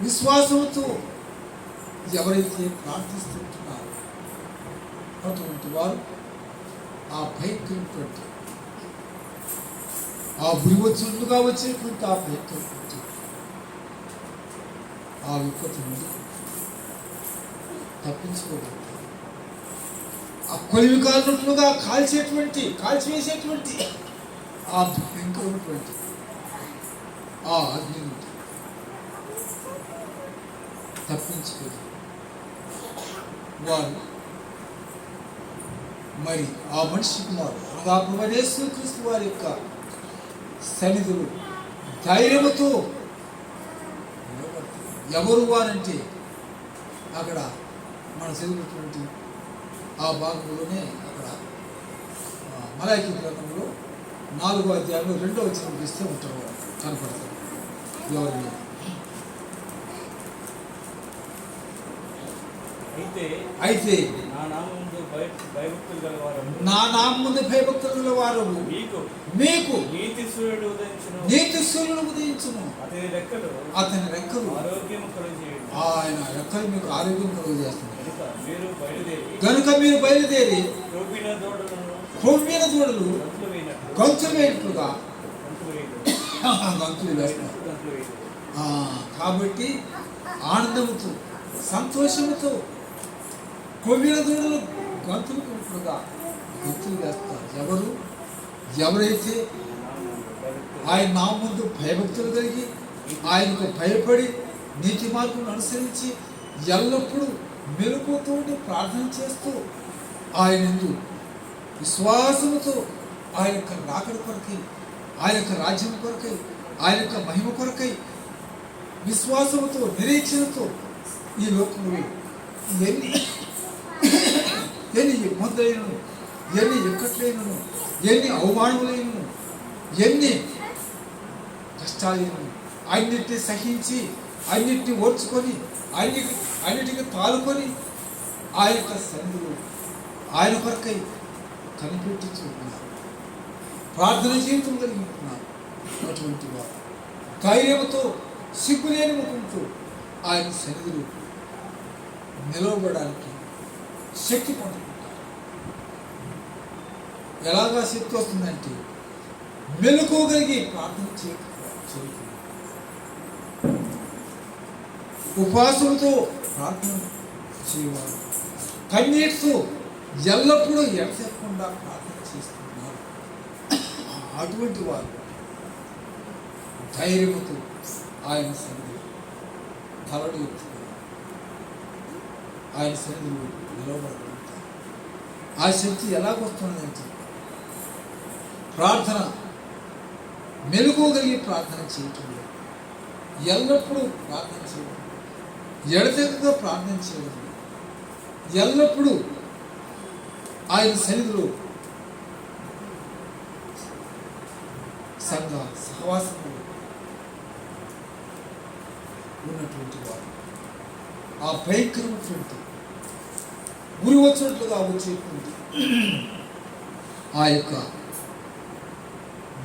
విశ్వాసంతో ఎవరైతే ప్రార్థిస్తుంటున్నారో అటువంటి వారు ఆ భయంకరమైనటువంటి ఆ గురివచ్చులుగా వచ్చేటువంటి ఆ భయంకరమైనటువంటి ఆ విపత్తు నుండి తప్పించుకోగలుగుతారు. ఆ కొలిమి కాలినట్లుగా కాల్చివేసేటువంటి ఆ భయంకరమైనటువంటి ఆ అగ్ని నుండి తప్పించుకోదు వారు. మరి ఆ మనిషి కుమారుడు అనగా ప్రభువైన యేసుక్రీస్తు వారి యొక్క సన్నిధులు ధైర్యముతో ఎవరు వారంటే అక్కడ మనం చదివినటువంటి ఆ భాగంలోనే అక్కడ మలాఖీ గ్రంథంలో 4వ అధ్యాయంలో 2వ వచనం ఇస్తే ఉంటారు కనపడతారు. ఎవరిని అయితే నా నామం ముందు భయభక్తులు గల వారు మీకు నీతి సూర్యుడు ఉదయించును. అతని రెక్కలు ఆయన రెక్కలు మీకు ఆరోగ్యం కలుగజేస్తుంది. కనుక మీరు బయలుదేరి క్రొవ్విన దూడలను కొమ్మిన దూడలు గంతులు వేయనట్లు గంతులు వేయట్లుగా గంతులు వేయదు. గంతులు వేస్తారు. గంతులు వేయదు. కాబట్టి ఆనందముతో సంతోషముతో కొమ్మిన దూడలు గంతులు కొట్టుగా గంతులు వేస్తారు. ఎవరైతే ఆయన నామ ముందు భయభక్తులు కలిగి ఆయనకు భయపడి నీతి మార్గం అనుసరించి ఎల్లప్పుడూ మెలకువతో ప్రార్థన చేస్తూ ఆయన యందు విశ్వాసముతో ఆయన యొక్క రాకడ కొరకై, ఆయన యొక్క రాజ్యం కొరకై, ఆయన యొక్క మహిమ కొరకై విశ్వాసముతో నిరీక్షణతో ఈ లోకంలో ఎన్ని ఇబ్బందులైనను, ఎన్ని ఇక్కట్లైనను, ఎన్ని అవమానములైనను, ఎన్ని కష్టాలైనను అన్నిటిని సహించి అన్నిటిని ఓర్చుకొని అన్నిటికీ తాలుకొని ఆ యొక్క సన్నిధిలో ఆయన కొరకై కనిపెట్టుచున్నారు, ప్రార్థన జీవితం కలిగి ఉంటున్నారు. అటువంటి వారు ధైర్యంతో సిగ్గులేని ముఖంతో ఆయన సన్నిధిలో నిలవబడడానికి శక్తి పొందుకుంటారు. ఎలాగా శక్తి వస్తుందంటే మెలకువగలిగి ప్రార్థన చేయడం, ఉపవాసంతో ప్రార్థన చేయవారు, కన్నీటితో ఎల్లప్పుడూ ఎడతెక్కకుండా ప్రార్థన చేస్తున్నారు. అటువంటి వారు ధైర్యంతో ఆయన సన్నిధి తలడు ఎత్తుకుని ఆయన సన్నిధిలో నిలవబడుతుంటారు. ఆ శక్తి ఎలాగొస్తున్నదంటే ప్రార్థన మెలకువగలిగి ప్రార్థన చేయటంలో, ఎల్లప్పుడూ ప్రార్థన చేయడం, ఎడతెగక ప్రార్థన చేయడం, ఎల్లప్పుడూ ఆయన సన్నిధిలో సంఘ సహవాసంలో ఉన్నటువంటి వారు ఆ భయంకరమైనటువంటి గురి వచ్చినట్లుగా వచ్చేటువంటి ఆ యొక్క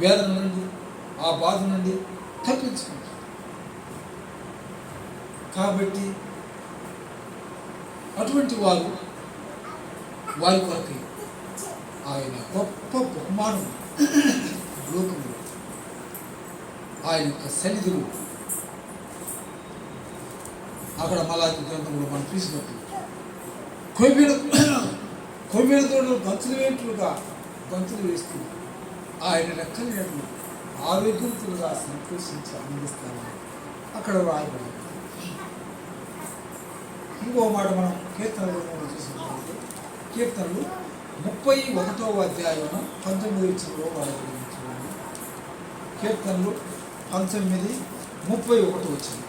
వేదన నుండి, ఆ బాధ నుండి తప్పించుకుంటారు. కాబట్టి అటువంటి వారి కొరకై ఆయన గొప్ప బహుమానం లోకంలో ఆయన యొక్క సన్నిధిలో అక్కడ మలాకి గ్రంథంలో మనం చూసినట్టు కొమ్మిన తోడలు గంతులు వేట్లుగా గంతులు వేస్తూ ఆయన రెక్కలేట్లు ఆరోగ్యంతులుగా సంతోషించి ఆనందిస్తారని అక్కడ రాయబడింది. ఇంకో మాట మనం కీర్తనలు చూసినట్లయితే కీర్తనలు 31వ అధ్యాయం 19 వచనంలో రాయబడింది. చూడండి, కీర్తనలు 19:31 వచనం.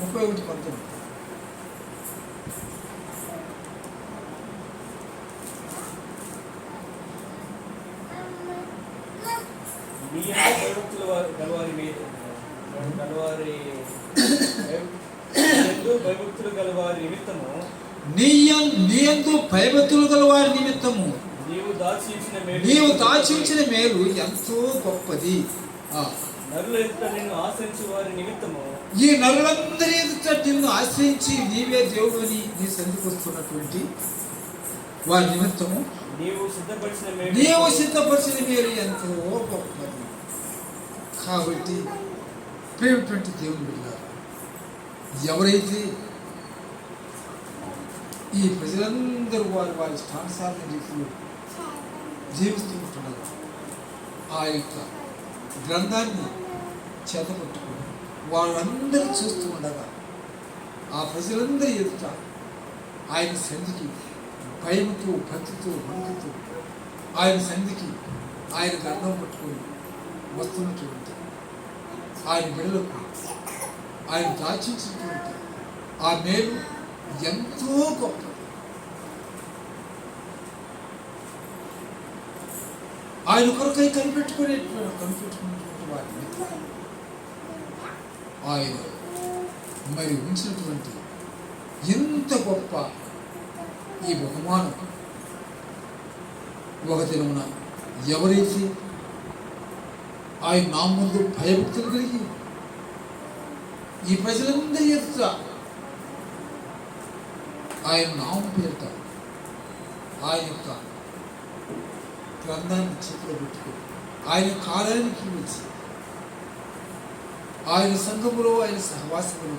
31:19. భయభక్తులు గల వారి నిమిత్తము నీయందు భయభక్తులు గల వారి నిమిత్తము నీవు దాచించిన మేలు ఎంతో గొప్పది. నరుల ఎదుట నిన్ను ఆశ్రయించు వారి నిమిత్తము ఈ నరులందరి ఎదుట నిన్ను ఆశ్రయించి నీవే దేవుడు అని నీ సన్నిధికి వస్తున్నటువంటి వారి నిమిత్తము నీవు సిద్ధపరిచిన మేలు ఎంతో గొప్పది. కాబట్టి ప్రేమటువంటి దేవుని బిడ్డలారా, ఎవరైతే ఈ ప్రజలందరూ వారి స్థానసాధన రీతిలో జీవిస్తుంటున్నారో ఆ యొక్క గ్రంథాన్ని చేతపట్టుకుని వాళ్ళందరూ చూస్తూ ఉండగా ఆ ప్రజలందరి ఎదుట ఆయన సన్నిధికి భయంతో, భక్తితో, వణుకుతో ఆయన సన్నిధికి ఆయన గ్రంథం పట్టుకొని వస్తున్నటువంటి ఆయన బిడ్డలకు ఆయన దాచించినటువంటి ఆ మేలు ఎంతో గొప్పది. ఆయన కొరకై కనిపెట్టుకున్నటువంటి వాటిని ఆయన మరి ఉంచినటువంటి ఎంత గొప్ప ఈ బహుమానం ఒక దినమున ఎవరైతే ఆయన నా ముందు భయభక్తులు కలిగి ఈ ప్రజలందరి ఎదుట ఆయన నామం పేరుట ఆయన యొక్క గ్రంథాన్ని చేతిలో పెట్టుకుని ఆయన కాలానికి వచ్చి ఆయన సంఘములో ఆయన సహవాసములు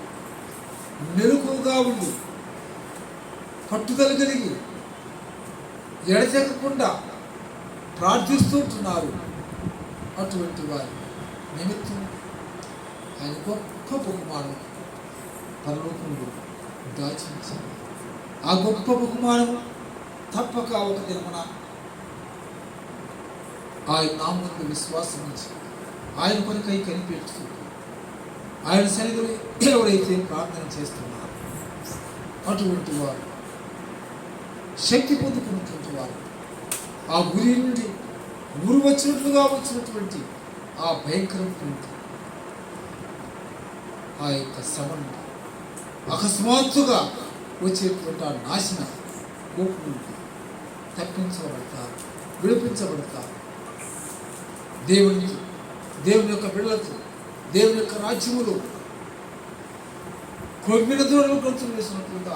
మెలకువగా ఉండి పట్టుదల కలిగి ఎడతెగకుండా ప్రార్థిస్తుంటున్నారు. అటువంటి వారి నిమిత్తం ఆయన గొప్ప బహుమానం పరలోకంలో దాచించారు. ఆ గొప్ప బహుమానం తప్పక ఒక దినమున ఆయన నామంలో విశ్వాసం ఉంచి ఆయన కొరకై కనిపెడుతూ ఆయన సన్నిధిలో ఎవరైతే ప్రార్థన చేస్తున్నారో అటువంటి వారు శక్తి పొందుకున్నటువంటి వారు ఆ గురి నుండి గురి వచ్చినట్లుగా వచ్చినటువంటి ఆ భయంకరమైనటువంటి ఆ యొక్క శ్రమను అకస్మాత్తుగా వచ్చేటువంటి ఆ నాశన కోపం నుండి తప్పించబడతారు, విడిపించబడతారు. దేవునికి, దేవుని యొక్క బిడ్డలతో, దేవుని యొక్క రాజ్యములో కొమ్మిన దూడలు గొంతులు వేసినట్లుగా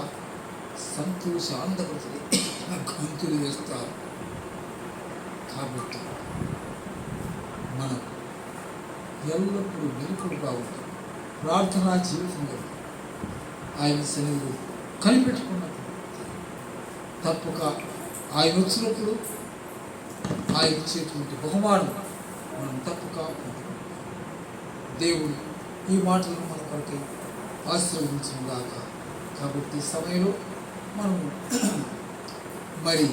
సంతోష ఆనందపడుతుంది గొంతులు వేస్తారు. కాబట్టి మనం ఎల్లప్పుడూ మెలకువగా ఉంటాం. ప్రార్థనా జీవితంలో ఆయన సన్నిధిలో కనిపెట్టుకున్నప్పుడు తప్పక ఆయన వచ్చినప్పుడు ఆయన ఇచ్చేటువంటి బహుమానం మనం తప్పక పొందుకుంటాం. దేవుడు ఈ మాటలను మన కొరకై ఆశీర్వదించుగాక. కాబట్టి ఈ సమయంలో మనం మరి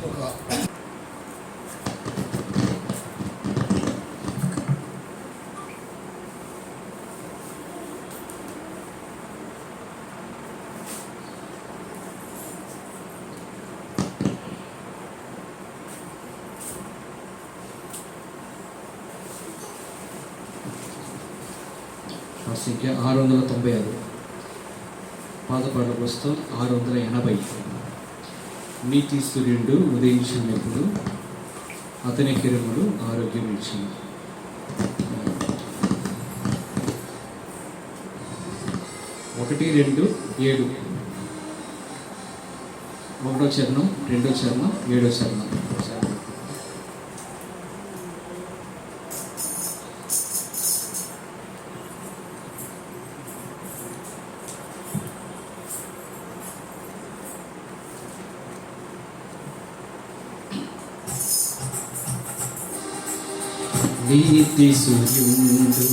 ఒక సంఖ్య 696, పాదపాటల పుస్తకం 680. నీతి సూర్యుడు ఉదయించినప్పుడు అతని కిరణములు ఆరోగ్యం ఇచ్చింది. 1, 2, 7. 1వ చరణం, 2వ చరణం, 7వ చరణం. నీతి సూర్యుడు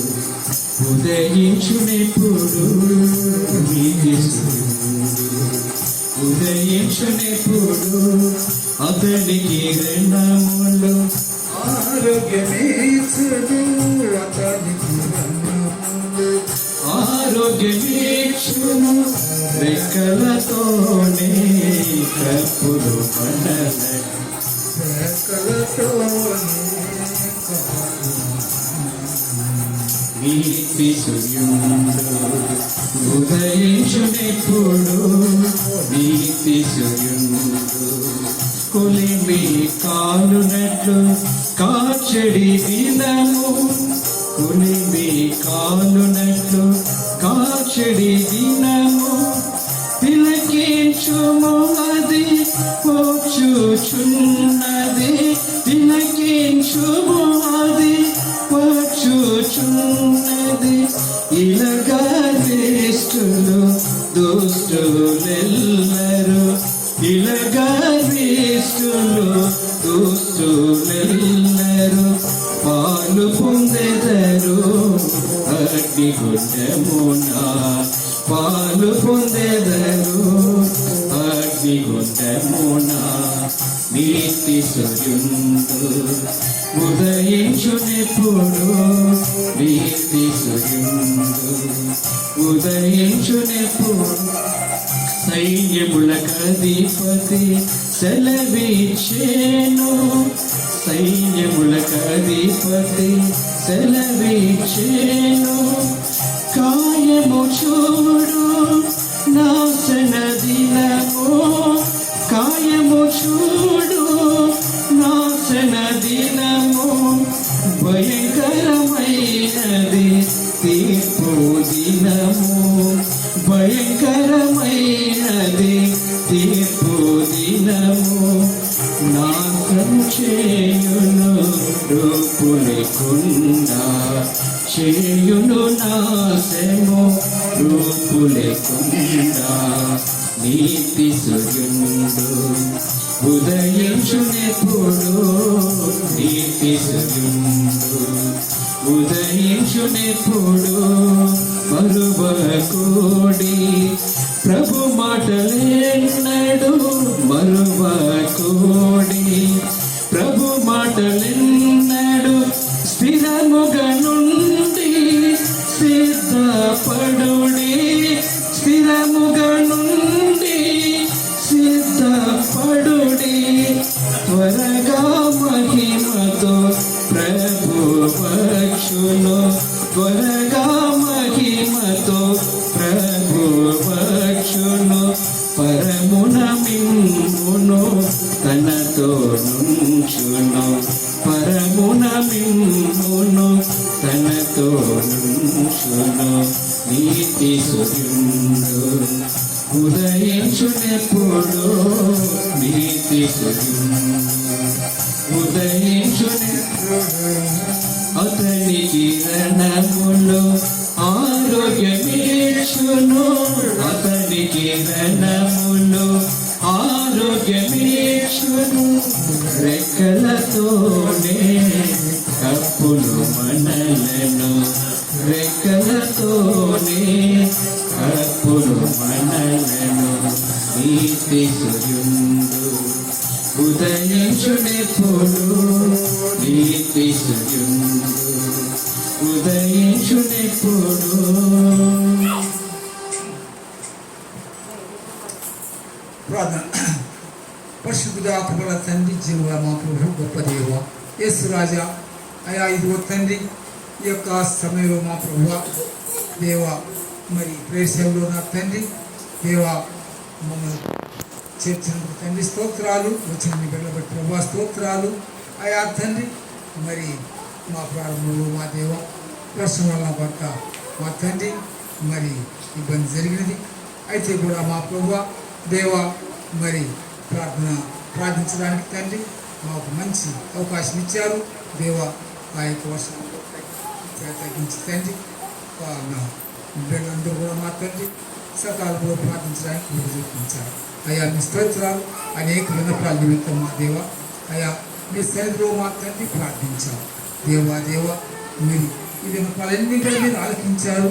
ఉదయించునెప్పుడు, నీతి సూర్యుడు ఉదయించునెప్పుడు అతనికి కిరణములు ఆరోగ్యమేచును, అతనికి ఆరోగ్యమేచును, రెక్కలతోనే కప్పులు పండలే, నీతి సూర్యుడు ఉదయించునెప్పుడు, నీతి సూర్యుడు కొలిమి కాలునట్లు కాచెడి దినము, కొలిమి కాలునట్లు కాచెడి దినము తిలకించుము అది వచ్చుచున్నది, తిలకించుము అది వచ్చుచున్నది. ఇలాగా దుష్టులు దుష్టులెల్లరు, ఇలాగా దుష్టులెల్లరు పాలు పొందెదరు అగ్నిగుండమున, పాలు పొందెదరు అగ్నిగుండమున. నీతి సూర్యుడు ఉదయించునెప్పుడు, నీతి సూర్యుడు ఉదయించునెప్పుడు సైన్యములకధిపతి సెలవిచ్చేను, సైన్యములకధిపతి సెలవిచ్చేను. కాయము చూడు నాశన దినము, కాయము చూడు నాశన దినము భయ దినము భయంకరమైనది తీర్పు దినము నాశం చేయును రూపు లేకుండా చేయును నాశము రూపు లేకుండా నీతి సూర్యుడు ఉదయించునెప్పుడు నీతి సూర్యుడు ఉదయించునెప్పుడు మరువకోడి ప్రభు మాటలెన్నడు మరువకోడి ప్రభు మాటలెన్నడు స్థిరముగా నుండి సిద్ధపడుడి స్థిరముగా నుండి సిద్ధపడుడి త్వరగా మహిమతో ప్రభు వచ్చును త్వరగా మహిమతో ప్రభు వచ్చును పరమున మిమ్మును తనతో నుంచును పరమున మిమ్మును తనతో నుంచును నీతి సూర్యుడు ఉదయించునెప్పుడు నీతి సూర్యుడు ఉదయించునెప్పుడు అతని కిరణములు ఆరోగ్యమీక్షును అతని కిరణములు ఆరోగ్యమీక్షును రెక్కలతోనే కప్పులు మనలను రెక్కలతోనే కప్పులు మనలను నీతి సూర్యుడు ఉదయించునెప్పుడు నీతి సూర్యుడు ఉదయించునెప్పుడు ప్రార్థన. పరిశుద్ధుడా కృపగల తండ్రి జీవ మా ప్రభు గొప్ప దేవ యేసు రాజా అయా ఇదిగో తండ్రి ఈ యొక్క సమయంలో మా ప్రభు దేవ మరి ప్రేసేవలో నా తండ్రి దేవ మమ్మల్ని చేర్చినందుకు తండ్రి స్తోత్రాలు వచ్చిన మీ బిడ్డలబట్టి ప్రభు స్తోత్రాలు అయా తండ్రి మరి మా ప్రారంభంలో మా దేవ వర్షం వల్ల భర్త మా తండ్రి మరి ఇబ్బంది జరిగినది అయితే కూడా మా ప్రభు దేవ మరి ప్రార్థించడానికి తండ్రి మాకు మంచి అవకాశం ఇచ్చారు దేవ ఆ యొక్క వర్షం తగ్గించి తండ్రి నా బిడ్డలందరూ కూడా మా తండ్రి సకాలంలో ప్రార్థించడానికి మీరు చూపించారు అయ్యా మీ స్తోత్రాలు అనేక విన్నపాల నిమిత్తం మా దేవ అయ్యా మీ సన్నిధిలో మా తండ్రి ప్రార్థించారు దేవా దేవ మీరు ఈ విన్నపాలన్నీ కూడా మీరు ఆలకించారు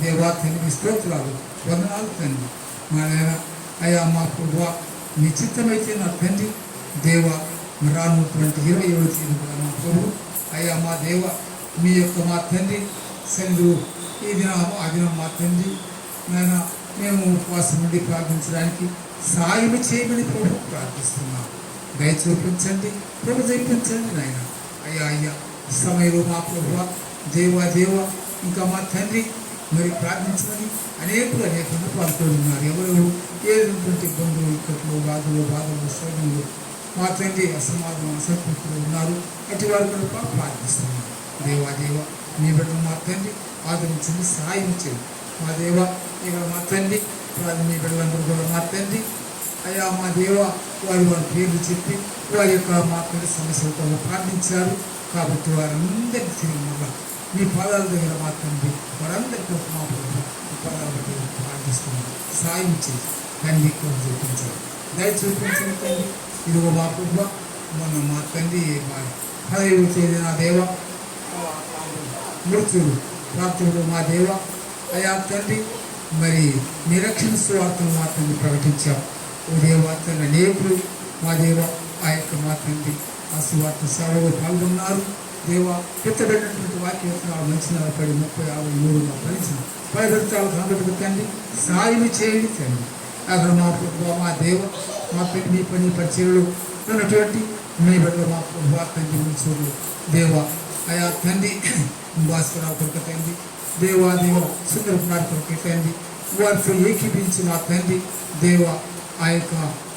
దేవా తండ్రి మీ స్తోత్రాలు వందనాలు తండ్రి మా నాయన అయ్యా మా ప్రభువా మీ చిత్తమైతే నా తండ్రి దేవ రానున్నటువంటి 27వ తేదీ కూడా మా ప్రభు అయ్యా మా దేవ మీ యొక్క మా తండ్రి సన్నిధిలో ఈ దినం ఆ దినం మా తండ్రి నాయన మేము ఉపవాసం నుండి ప్రార్థించడానికి సాయం చేయమని ప్రభు ప్రార్థిస్తున్నాం దయ చూపించండి ప్రభు జరిపించండి నాయన అయ్యా అయ్యా సమయంలో మా ప్రభు దేవా దేవ ఇంకా మా తండ్రి మరి ప్రార్థించమని అనేకులు పాల్గొన్నారు ఎవరు ఏదైనటువంటి ఇబ్బందులు ఇక్కట్లో బాధలు శోధనలు మా తండ్రి అసమాధానం అసంతృప్తులు ఉన్నారు అటు వారు కూడా ప్రార్థిస్తున్నారు దేవా దేవ మీ బిడ్డలు మా తండ్రి ఆదరించండి సహాయం చేయండి మా దేవ ఇక్కడ మా తండ్రి మీ బిడ్డలందరూ కూడా మా తండ్రి అయ్యా మా దేవ వారి పేర్లు చెప్పి వారి యొక్క మా తండ్రి సమస్యలతో ప్రార్థించారు కాబట్టి వారందరికీ తిరిగి మళ్ళా మీ పాదాల దగ్గర మా తండ్రి వారందరికీ మా పాదాల దగ్గర ప్రార్థిస్తున్నాం సాయం చేసి తండ్రి కూడా చూపించారు దయ చూపించండి తండ్రి ఇదిగో మా కుటుంబ మొన్న మా తండ్రి మా 15వ తేదీ నా దేవ మృత్యుడు ప్రాప్తుడు మా దేవ అయా తండ్రి మరి నిరక్షణ సువార్తను మా తండ్రి ప్రకటించాం ఓ దేవార్తను అనేకులు మా దేవ ఆ యొక్క మా తండ్రి ఆ సువార్త సేవలో పాల్గొన్నారు దేవ ఎత్తబడినటువంటి వాక్య విత్తనాలు మంచి పడి 30, 50, 100 ఫలించిన పైబెడతాలు కనబెట్టుకు తండ్రి సాయం చేయండి తండ్రి అక్కడ మా మా దేవ మా తండ్రి మీ పని పరిచయలు ఉన్నటువంటి మీ బిడ్డలు మా ప్రభు తండ్రి చూడు దేవ అయా తండ్రి భాస్కరరావు కొడుకు తండ్రి దేవా దేవ సుందర కుమార్ కొడుకు తండ్రి వారితో ఏకీపించి మా తండ్రి దేవ ఆ యొక్క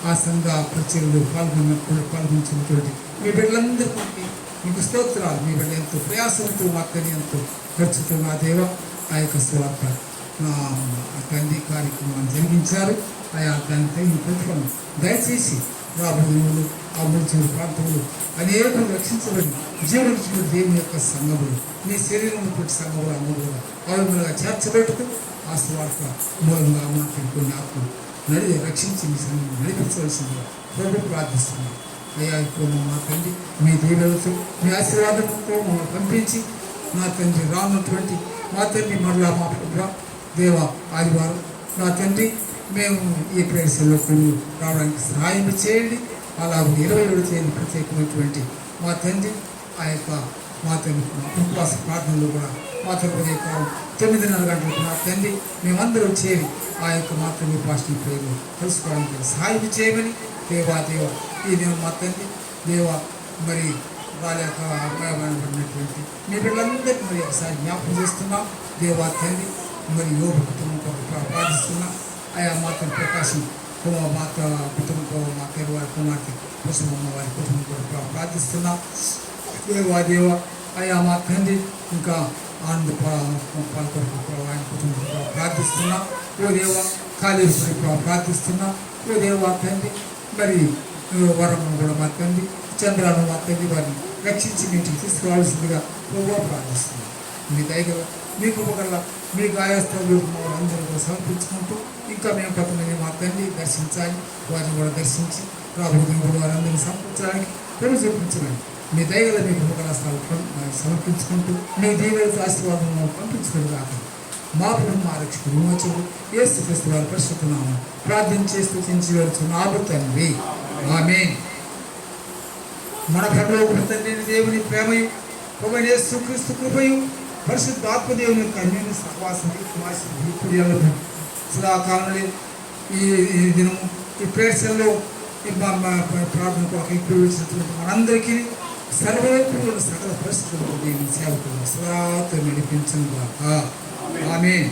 ఆ సంఘ పరిచయలు పాల్గొంచినటువంటి మీ బిడ్డలందరికీ మీకు స్తోత్రాలు మీ బిడ్డ ఎంతో ప్రయాసంతో మా తండ్రి ఎంతో ఖర్చుతో మా దేవ ఆ యొక్క స్వార్థ తండ్రి కార్యక్రమాన్ని జరిగించారు. ఆయా దాని తగిన ప్రతిఫలం దయచేసి రాబోయే అమృతూరు ప్రాంతంలో అనేకులు రక్షించబడి జీవన దేవుని యొక్క సంఘములు నీ శరీరంలో పెట్టి సంఘములు అమ్మలు అవయములుగా చేర్చబెట్టుకు ఆశవార్త మూలంగా మాట్లాడి కొన్ని ఆత్మలు రక్షించి మీ సంఘం నడిపించవలసిందిగా ప్రభు ప్రార్థిస్తున్నాం. అయ్యా ఇప్పుడు మా తండ్రి మీ దేవులతో మీ ఆశీర్వాదంతో మమ్మల్ని పంపించి నా తండ్రి రానున్నటువంటి మా తండ్రి మరలా మా ప్రభు దేవ ఆదివారం నా తండ్రి మేము ఈ ప్రదేశంలో కొన్ని రావడానికి సహాయం చేయండి. అలాగే 27 తేదీ ప్రత్యేకమైనటువంటి మా తండ్రి ఆ యొక్క మా తండ్రి ఉపవాస ప్రార్థనలు కూడా మా తండ్రి 9:30 గంటలకు నా తండ్రి మేమందరూ చేరి ఆ యొక్క మా తండ్రి పాస్టింగ్ ప్రేయర్లు కలుసుకోవడానికి సహాయం చేయమని దేవా ఈ నేను మా తండ్రి దేవా మరి రాలేక అపాయపడినటువంటి మీ బిడ్డలందరికీ మరి ఒకసారి జ్ఞాపకం చేస్తున్నాం. దేవా తండ్రి మరి యోగ కుటుంబం ప్రార్థిస్తున్నాం. ఆయా మాత ప్రకాశం మాత కుటుంబం మా పేరు వారి కుమార్తె కుటుంబం వారి కుటుంబం కూడా ప్రార్థిస్తున్నాం. దేవ ఆయా మా తండ్రి ఇంకా ఆనంద పాల్గొరకు ఆయన కుటుంబం ప్రార్థిస్తున్నాం. ఓ దేవ కాళేశ్వరి ప్రార్థిస్తున్నాం. ఓ దేవ తండ్రి మరి వరము కూడా మా తండ్రి చంద్రాను మా తండ్రి వారిని రక్షించి ఇంటికి తీసుకురావాల్సిందిగా ప్రభు ప్రార్థిస్తున్నాం. మీ దయగల మీకు ఒకళ్ళ మీ గాయస్థలు అందరూ కూడా సమర్పించుకుంటూ ఇంకా మేము పక్కన మా తండ్రి దర్శించాలి, వారిని కూడా దర్శించి రాబోతున్న కూడా వారందరినీ సమర్పించడానికి తెలుగు చూపించండి. మీ దయగల మీకు ఒకళ్ళ సమర్పించుకుంటూ మీ దేవులతో ఆశీర్వాదం పంపించుకుని కాక మా ప్రభు మా రక్షకుడు విమోచకుడు యేసుక్రీస్తు వారి పరిశుద్ధనామమున ప్రార్థన చేస్తూ చించి వెళ్తున్నాము తండ్రి. ఆమేన్. మన పరలోకపు తండ్రి దేవుని ప్రేమయు ప్రభువైన యేసుక్రీస్తు కృపయు పరిశుద్ధాత్మ దేవుని యొక్క అన్యోన్య సహవాసం ఇప్పుడు సదాకాలంలో ఈ దినము ఈ ప్రేక్షల్లో ప్రార్థన కొరకు ఇప్పుడు వచ్చినటువంటి మనందరికీ సర్వైపులను సకల పరిస్థితుల్లో దేవుని సేవకులను సదాతో నడిపించను గాక. ఆమేన్.